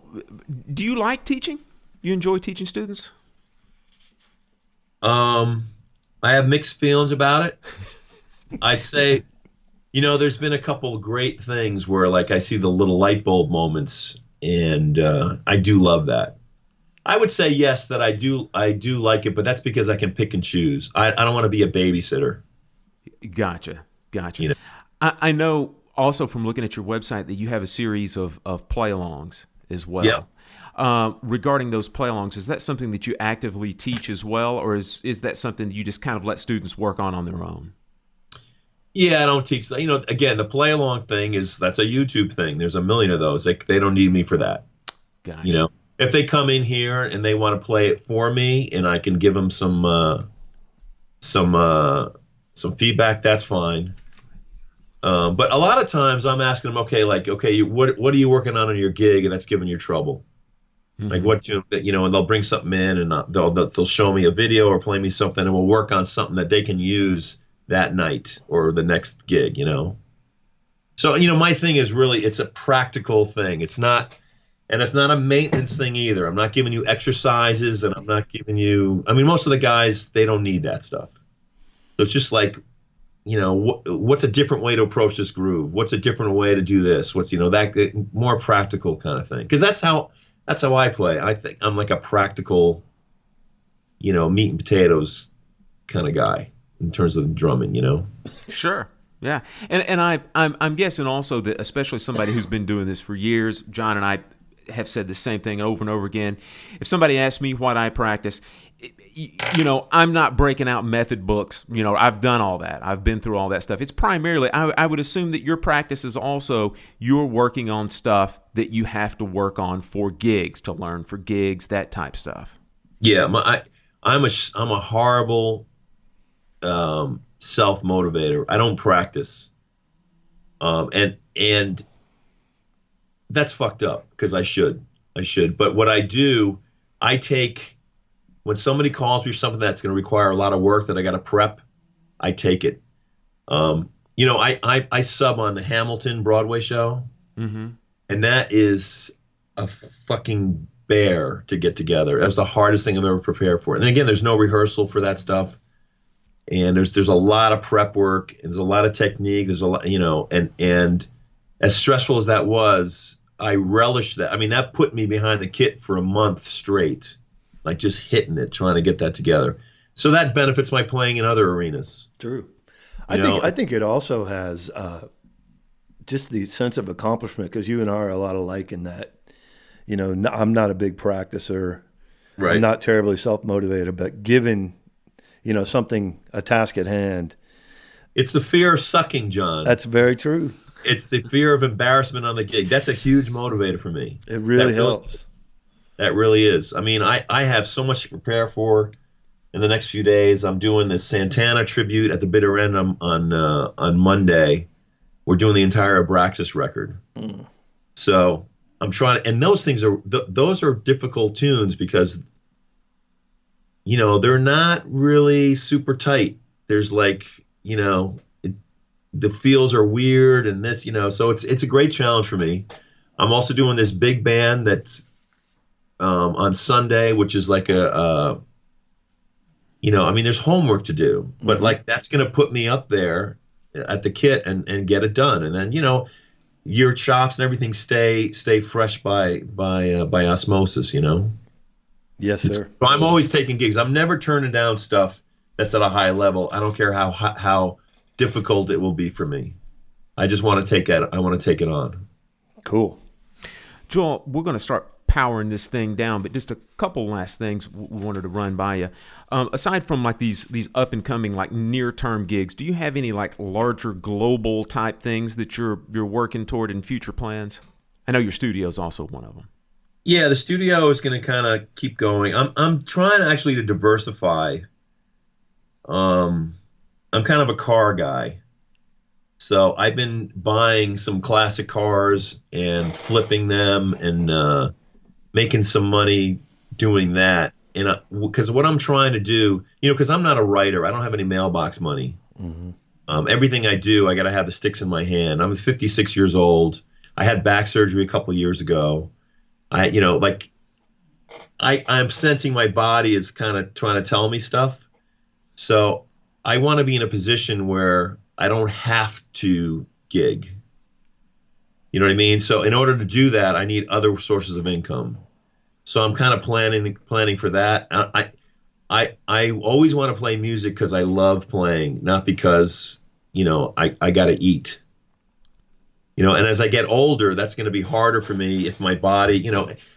do you like teaching? You enjoy teaching students? I have mixed feelings about it. I'd say, there's been a couple of great things where like I see the little light bulb moments, and I do love that. I would say yes, that I do like it, but that's because I can pick and choose. I don't want to be a babysitter. Gotcha. I know also from looking at your website that you have a series of play-alongs as well. Yeah. Regarding those play-alongs, is that something that you actively teach as well, or is that something that you just kind of let students work on their own? Yeah, I don't teach. Again, the play-along thing that's a YouTube thing. There's a million of those. They don't need me for that. Gotcha. If they come in here and they want to play it for me, and I can give them some feedback, that's fine. But a lot of times I'm asking them, okay, what are you working on in your gig, and that's giving you trouble? Mm-hmm. Like what tune, and they'll bring something in, and they'll show me a video or play me something, and we'll work on something that they can use that night or the next gig. So my thing is really, it's a practical thing. It's not a maintenance thing either. I'm not giving you exercises, and I'm not giving you. I mean, most of the guys, they don't need that stuff. So it's just like, what's a different way to approach this groove? What's a different way to do this? What's that more practical kind of thing? Because that's how I play. I think I'm like a practical, meat and potatoes kind of guy in terms of drumming, Sure. Yeah. And I'm guessing also that especially somebody who's been doing this for years, John and I have said the same thing over and over again. If somebody asks me what I practice, I'm not breaking out method books. I've done all that. I've been through all that stuff. It's primarily, I would assume that your practice is also you're working on stuff that you have to work on for gigs, to learn for gigs, that type stuff. Yeah, I'm a horrible self-motivator. I don't practice, and that's fucked up because I should. But what I do, I take when somebody calls me for something that's going to require a lot of work that I got to prep. I take it. I sub on the Hamilton Broadway show, and that is a fucking bear to get together. That was the hardest thing I've ever prepared for. And then again, there's no rehearsal for that stuff. And there's a lot of prep work, and there's a lot of technique. There's a lot, and as stressful as that was, I relished that. I mean, that put me behind the kit for a month straight, like just hitting it, trying to get that together. So that benefits my playing in other arenas. True. I think it also has just the sense of accomplishment, because you and I are a lot alike in that. I'm not a big practicer. Right. I'm not terribly self-motivated, but given something, a task at hand. It's the fear of sucking, John. That's very true. It's the fear of embarrassment on the gig. That's a huge motivator for me. It really helps. That really is. I mean, I have so much to prepare for in the next few days. I'm doing this Santana tribute at the bitter end on Monday. We're doing the entire Abraxas record. So I'm trying, and those things those are difficult tunes because they're not really super tight. There's the feels are weird and this, so it's a great challenge for me. I'm also doing this big band that's on Sunday, which is like there's homework to do, but that's going to put me up there at the kit and get it done. And then, your chops and everything stay fresh by osmosis, Yes, sir. So I'm always taking gigs. I'm never turning down stuff that's at a high level. I don't care how difficult it will be for me. I just want to take it. I want to take it on. Cool. Joel, we're going to start powering this thing down, but just a couple last things we wanted to run by you. Aside from these up and coming near term gigs, do you have any larger global type things that you're working toward in future plans? I know your studio is also one of them. Yeah, the studio is going to kind of keep going. I'm trying actually to diversify. I'm kind of a car guy. So I've been buying some classic cars and flipping them and making some money doing that. And because what I'm trying to do, because I'm not a writer, I don't have any mailbox money. Everything I do, I got to have the sticks in my hand. I'm 56 years old. I had back surgery a couple of years ago. I'm sensing my body is kind of trying to tell me stuff. So I want to be in a position where I don't have to gig. You know what I mean? So in order to do that, I need other sources of income. So I'm kind of planning for that. I always want to play music because I love playing, not because, I got to eat. And as I get older, that's going to be harder for me if my body,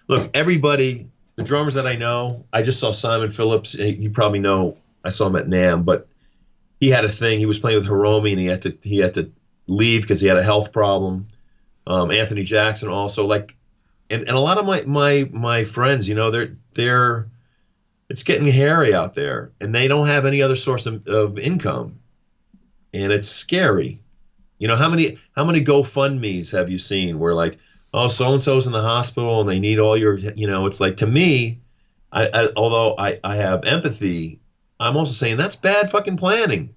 look, everybody, the drummers that I know, I just saw Simon Phillips. You probably know, I saw him at NAMM, but he had a thing. He was playing with Hiromi and he had to leave because he had a health problem. Anthony Jackson also, and a lot of my friends, they're it's getting hairy out there and they don't have any other source of income. And it's scary. How many GoFundMes have you seen where so-and-so's in the hospital and they need all your, it's to me, although I have empathy, I'm also saying that's bad fucking planning.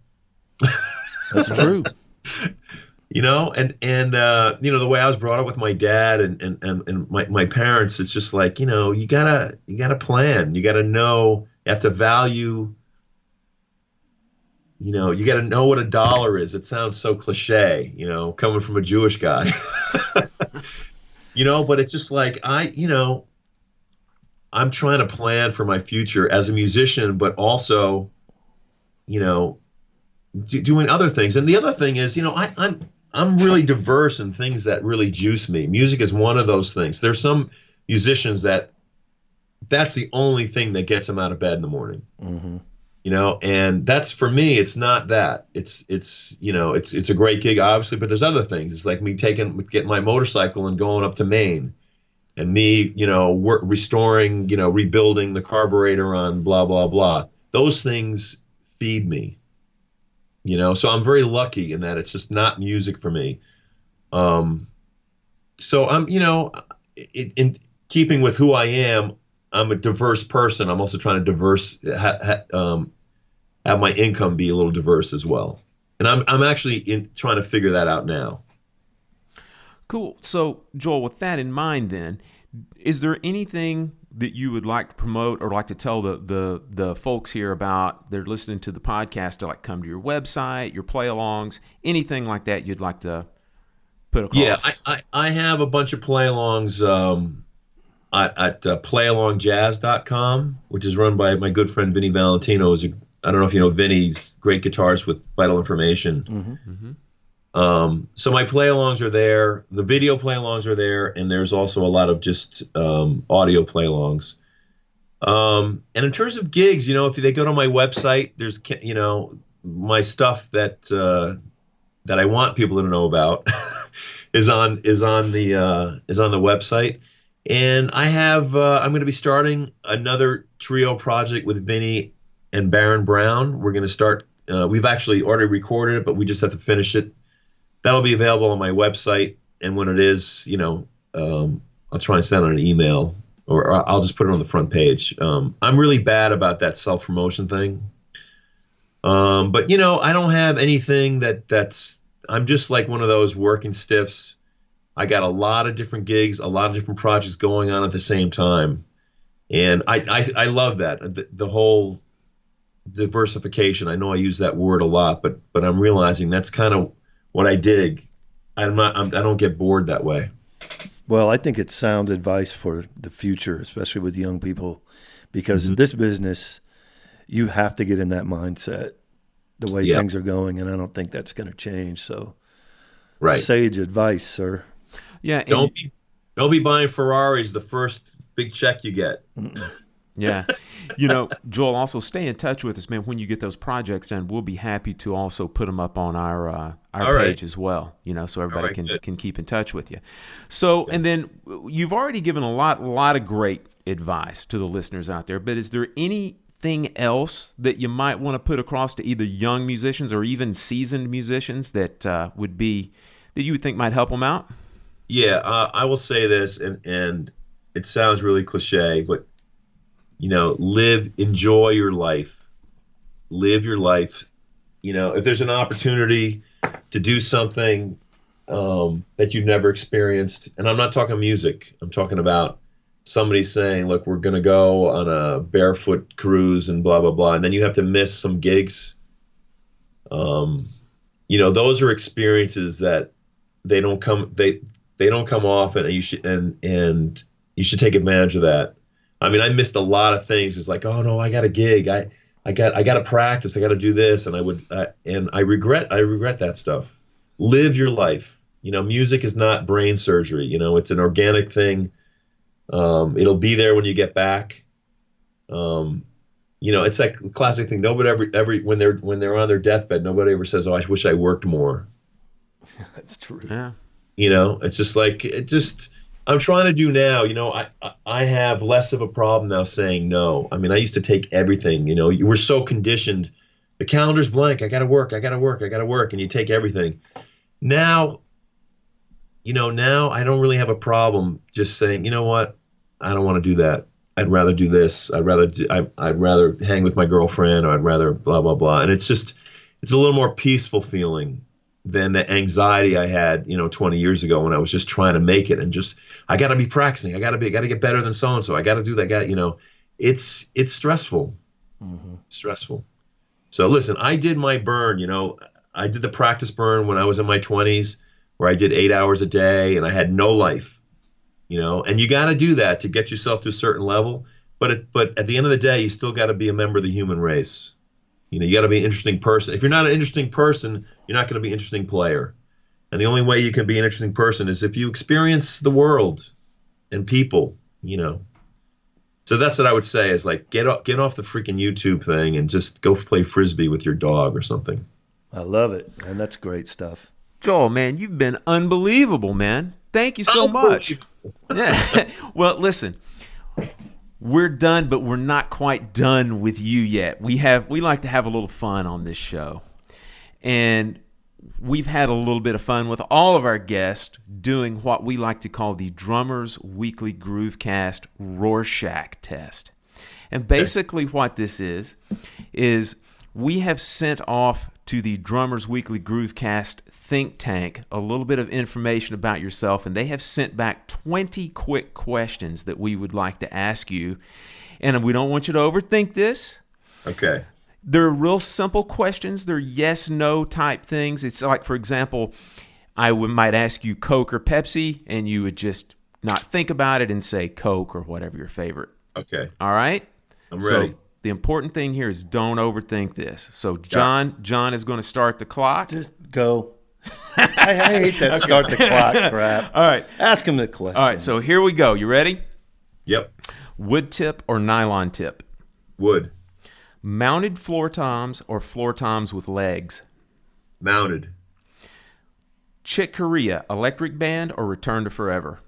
That's true. And the way I was brought up with my dad and my parents, it's just you gotta plan. You gotta know, you have to value, you gotta know what a dollar is. It sounds so cliche, coming from a Jewish guy. But it's just I'm trying to plan for my future as a musician, but also, you know, doing other things. And the other thing is, you know, I'm really diverse in things that really juice me. Music is one of those things. There's some musicians that's the only thing that gets them out of bed in the morning. Mm-hmm. You know, and that's, for me, it's not that. It's you know, it's a great gig, obviously, but there's other things. It's like me getting my motorcycle and going up to Maine, and me, you know, restoring, you know, rebuilding the carburetor on blah blah blah. Those things feed me. You know, so I'm very lucky in that it's just not music for me. So I'm, you know, in keeping with who I am, I'm a diverse person. I'm also trying to have my income be a little diverse as well. And I'm actually trying to figure that out now. Cool. So, Joel, with that in mind, then, is there anything that you would like to promote or like to tell the folks here about? They're listening to the podcast to like come to your website, your play-alongs, anything like that you'd like to put across? Yeah, I have a bunch of play-alongs at playalongjazz.com, which is run by my good friend Vinny Valentino. I don't know if you know Vinny's great guitarist with Vital Information. Mm-hmm. Mm-hmm. So my play-alongs are there. The video play-alongs are there, and there's also a lot of just audio play-alongs. And in terms of gigs, you know, if they go to my website, there's, you know, my stuff that I want people to know about is on the website. And I have I'm going to be starting another trio project with Vinny and Baron Brown. We're going to start. We've actually already recorded it, but we just have to finish it. That'll be available on my website, and when it is, you know, I'll try and send out an email, or I'll just put it on the front page. I'm really bad about that self-promotion thing. But, you know, I don't have anything that's, I'm just like one of those working stiffs. I got a lot of different gigs, a lot of different projects going on at the same time. And I love that, the whole diversification. I know I use that word a lot, but I'm realizing that's kind of what I dig. I don't get bored that way. Well, I think it's sound advice for the future, especially with young people, because this business, you have to get in that mindset the way things are going, and I don't think that's going to change. So, sage advice, sir. Yeah, don't be buying Ferraris the first big check you get. Yeah. You know, Joel, also stay in touch with us, man. When you get those projects done, we'll be happy to also put them up on our page as well, you know, so everybody can keep in touch with you. So, and then you've already given a lot of great advice to the listeners out there, but is there anything else that you might want to put across to either young musicians or even seasoned musicians that that you would think might help them out? Yeah, I will say this, and it sounds really cliche, but, you know, enjoy your life. Live your life. You know, if there's an opportunity to do something that you've never experienced, and I'm not talking music, I'm talking about somebody saying, look, we're going to go on a barefoot cruise and blah, blah, blah, and then you have to miss some gigs. You know, those are experiences that they don't come often, and you should take advantage of that. I mean, I missed a lot of things. It's like, oh no, I got a gig. I got to practice. I got to do this, and I regret that stuff. Live your life. You know, music is not brain surgery. You know, it's an organic thing. It'll be there when you get back. You know, it's like a classic thing. Nobody ever when they're on their deathbed, nobody ever says, "Oh, I wish I worked more." That's true. Yeah. You know, it's just like I'm trying to do now. You know, I have less of a problem now saying no. I mean, I used to take everything. You know, you were so conditioned. The calendar's blank. I got to work. And you take everything. Now, you know, I don't really have a problem just saying, you know what? I don't want to do that. I'd rather do this. I'd rather hang with my girlfriend, or I'd rather blah, blah, blah. And it's a little more peaceful feeling than the anxiety I had, you know, 20 years ago when I was just trying to make it and just, I got to be practicing. I got to get better than so-and-so. I got to do that. You know, it's stressful. Mm-hmm. It's stressful. So listen, I did my burn, you know, I did the practice burn when I was in my 20s, where I did 8 hours a day and I had no life, you know, and you got to do that to get yourself to a certain level. but at the end of the day, you still got to be a member of the human race. You got to be an interesting person. If you're not an interesting person, you're not going to be an interesting player. And the only way you can be an interesting person is if you experience the world and people. So that's what I would say is like get off the freaking YouTube thing and just go play frisbee with your dog or something. I love it, and that's great stuff. Joel, man, you've been unbelievable, man. Thank you so much. Yeah. Well, listen, we're done, but we're not quite done with you yet. We like to have a little fun on this show. And we've had a little bit of fun with all of our guests doing what we like to call the Drummers Weekly Groovecast Rorschach test. And basically what this is we have sent off to the Drummers Weekly Groovecast think tank a little bit of information about yourself, and they have sent back 20 quick questions that we would like to ask you. And we don't want you to overthink this. Okay. They're real simple questions. They're yes/no type things. It's like, for example, might ask you Coke or Pepsi, and you would just not think about it and say Coke or whatever your favorite. Okay. All right? I'm ready. So the important thing here is don't overthink this. So John is going to start the clock. Just go. I hate that start the clock crap. All right. Ask him the question. All right, so here we go. You ready? Yep. Wood tip or nylon tip? Wood. Mounted floor toms or floor toms with legs? Mounted. Chick Corea, electric band or Return to Forever?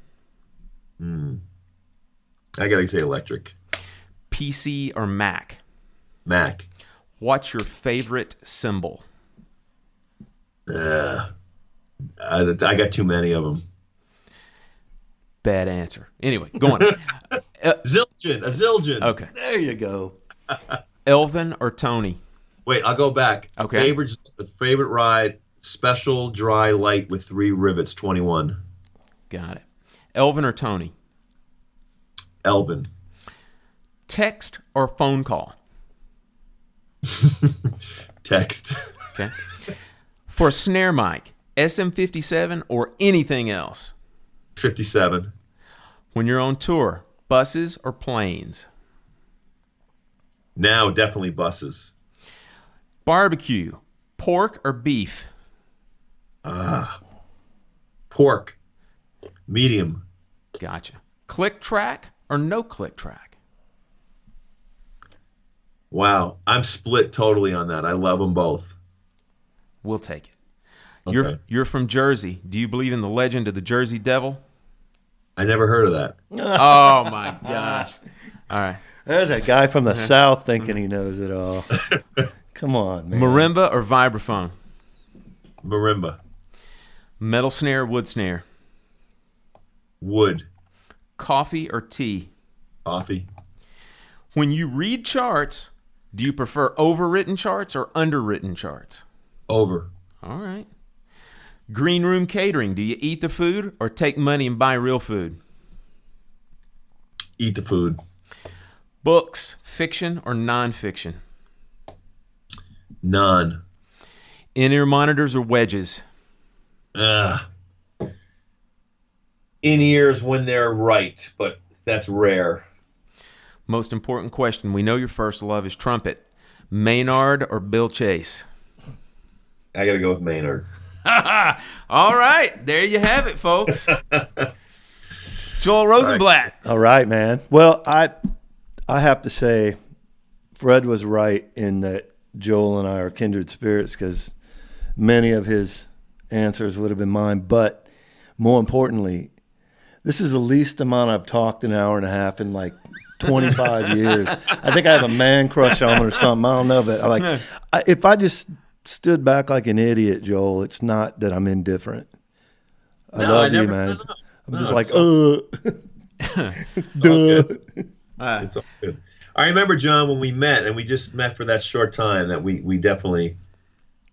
I gotta say electric. PC or Mac? Mac. What's your favorite symbol? I got too many of them. Bad answer. Anyway, go on. A zildjian. Okay. There you go. Elvin or Tony? Wait, I'll go back. Okay. Favorite ride, special dry light with 3 rivets, 21. Got it. Elvin or Tony? Elvin. Text or phone call? Text. Okay. For a snare mic, SM57 or anything else? 57. When you're on tour, buses or planes? Now, definitely buses. Barbecue, pork or beef? Pork. Medium. Gotcha. Click track or no click track? Wow. I'm split totally on that. I love them both. We'll take it. Okay. You're from Jersey. Do you believe in the legend of the Jersey Devil? I never heard of that. Oh, my gosh. All right. There's a guy from the South thinking he knows it all. Come on, man. Marimba or vibraphone? Marimba. Metal snare, wood snare? Wood. Coffee or tea? Coffee. When you read charts, do you prefer overwritten charts or underwritten charts? Over. All right. Green room catering. Do you eat the food or take money and buy real food? Eat the food. Books, fiction or nonfiction? None. In-ear monitors or wedges? In-ears when they're right, but that's rare. Most important question. We know your first love is trumpet. Maynard or Bill Chase? I got to go with Maynard. All right. There you have it, folks. Joel Rosenblatt. All right, man. Well, I have to say Fred was right in that Joel and I are kindred spirits because many of his answers would have been mine. But more importantly, this is the least amount I've talked an hour and a half in like 25 years. I think I have a man crush on him or something. I don't know, but if I just stood back like an idiot, Joel, it's not that I'm indifferent. I love you, man. I'm just like, duh. It's all good. I remember, John, when we met, and we just met for that short time, that we definitely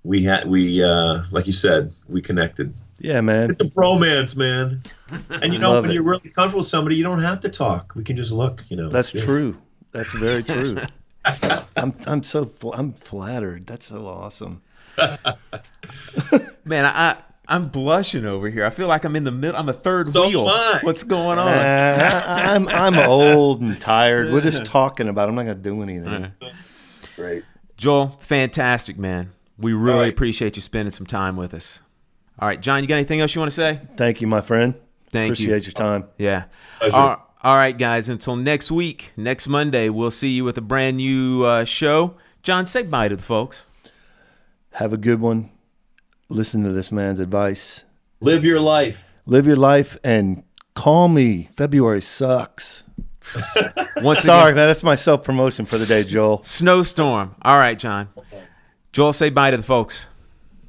like you said, we connected. Yeah, man. It's a bromance, man. And when you're really comfortable with somebody, you don't have to talk. We can just look. That's true. That's very true. I'm flattered. That's so awesome. Man, I'm blushing over here. I feel like I'm in the middle. I'm a third So wheel. am I. What's going on? I'm old and tired. We're just talking about it. I'm not going to do anything. Great. Joel, fantastic, man. We really right. appreciate you spending some time with us. All right, John, you got anything else you want to say? Thank you, my friend. Thank you. Appreciate your time. Yeah. Pleasure. All right, guys. Until next week, next Monday, we'll see you with a brand new show. John, say bye to the folks. Have a good one. Listen to this man's advice. Live your life. Live your life and call me. February sucks. Once Sorry, again, man. That's my self-promotion for the day, Joel. snowstorm. All right, John. Joel, say bye to the folks.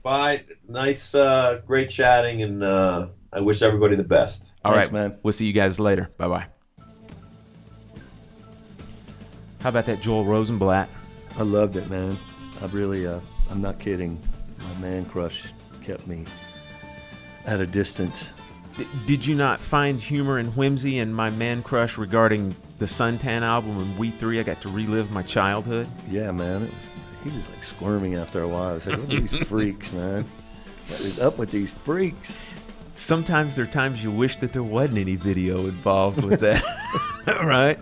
Bye. Nice, great chatting, and I wish everybody the best. All Thanks, right, man. We'll see you guys later. Bye-bye. How about that Joel Rosenblatt? I loved it, man. I really, I'm not kidding. My man crush kept me at a distance. Did you not find humor and whimsy in my man crush regarding the Suntan album and We Three? I got to relive my childhood. Yeah, man. He was like squirming after a while. I was like, what are these freaks, man? What is up with these freaks? Sometimes there are times you wish that there wasn't any video involved with that. Right?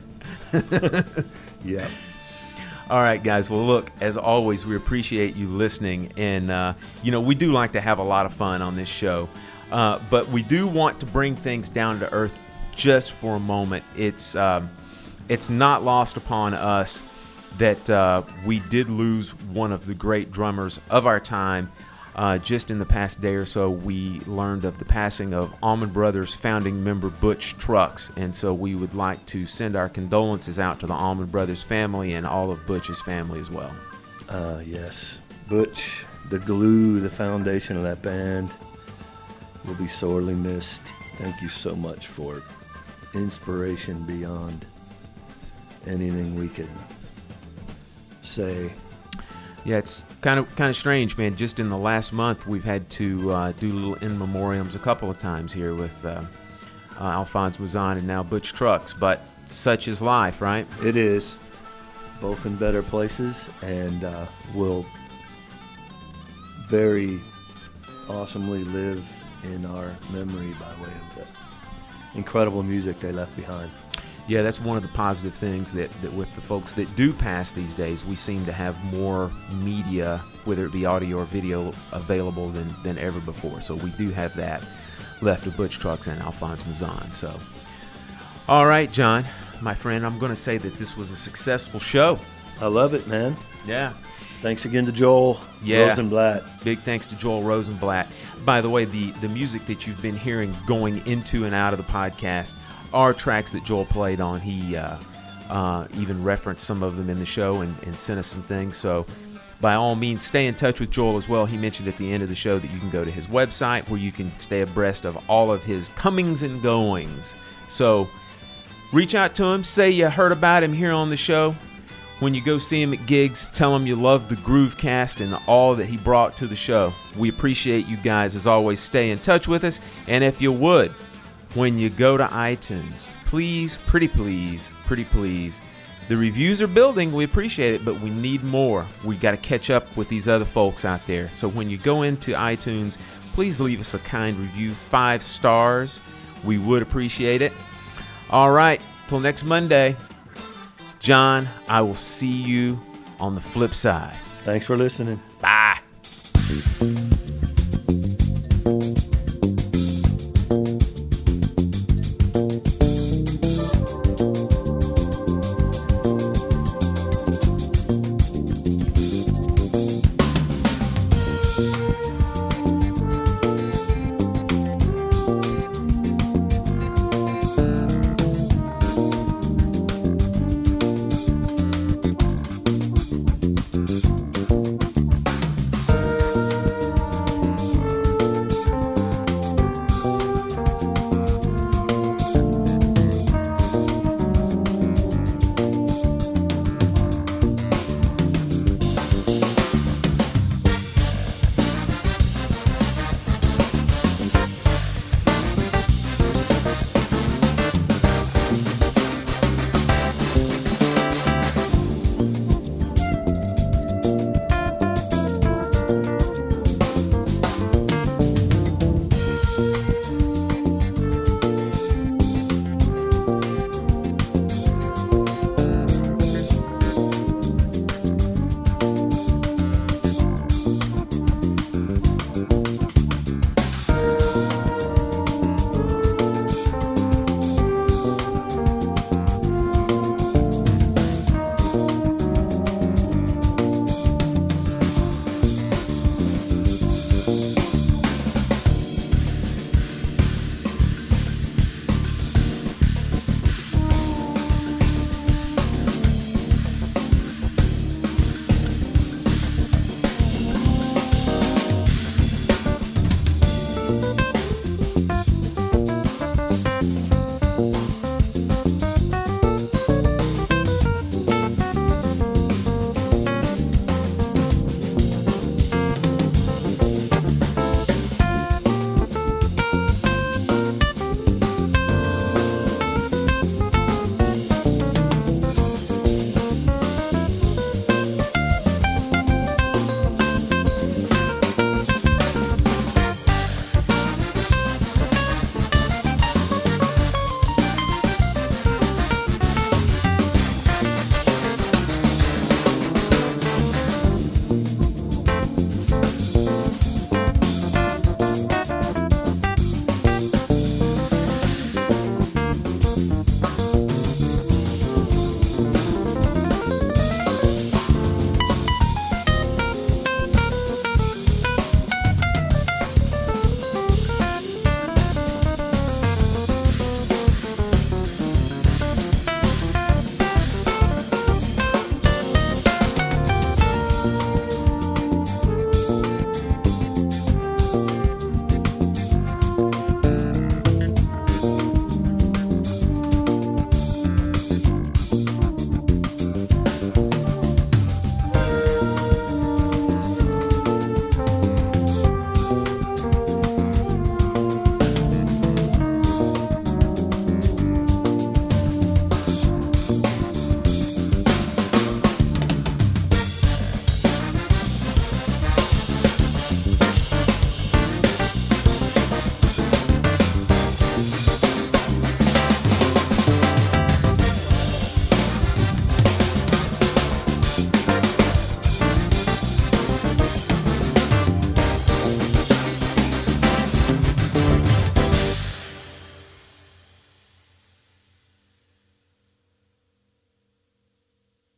Yeah. All right, guys. Well, look, as always, we appreciate you listening. And, we do like to have a lot of fun on this show. But we do want to bring things down to earth just for a moment. It's not lost upon us that we did lose one of the great drummers of our time. Just in the past day or so, we learned of the passing of Allman Brothers founding member Butch Trucks. And so we would like to send our condolences out to the Allman Brothers family and all of Butch's family as well. Yes. Butch, the glue, the foundation of that band, will be sorely missed. Thank you so much for inspiration beyond anything we could say. Yeah, it's kind of strange, man. Just in the last month, we've had to do little in memoriams a couple of times here with Alphonse Mouzon and now Butch Trucks. But such is life, right? It is. Both in better places, and will very awesomely live in our memory by way of the incredible music they left behind. Yeah, that's one of the positive things that with the folks that do pass these days, we seem to have more media, whether it be audio or video, available than ever before. So we do have that left of Butch Trucks and Alphonse Mouzon. So, all right, John, my friend, I'm going to say that this was a successful show. I love it, man. Yeah. Thanks again to Joel Rosenblatt. Big thanks to Joel Rosenblatt. By the way, the music that you've been hearing going into and out of the podcast are tracks that Joel played on. He even referenced some of them in the show and sent us some things. So by all means, stay in touch with Joel as well. He mentioned at the end of the show that you can go to his website where you can stay abreast of all of his comings and goings. So reach out to him. Say you heard about him here on the show. When you go see him at gigs, tell him you love the Groovecast and all that he brought to the show. We appreciate you guys. As always, stay in touch with us. And if you would, when you go to iTunes, please, pretty please, the reviews are building. We appreciate it, but we need more. We got to catch up with these other folks out there. So when you go into iTunes, please leave us a kind review, 5 stars. We would appreciate it. All right, till next Monday. John, I will see you on the flip side. Thanks for listening. Bye.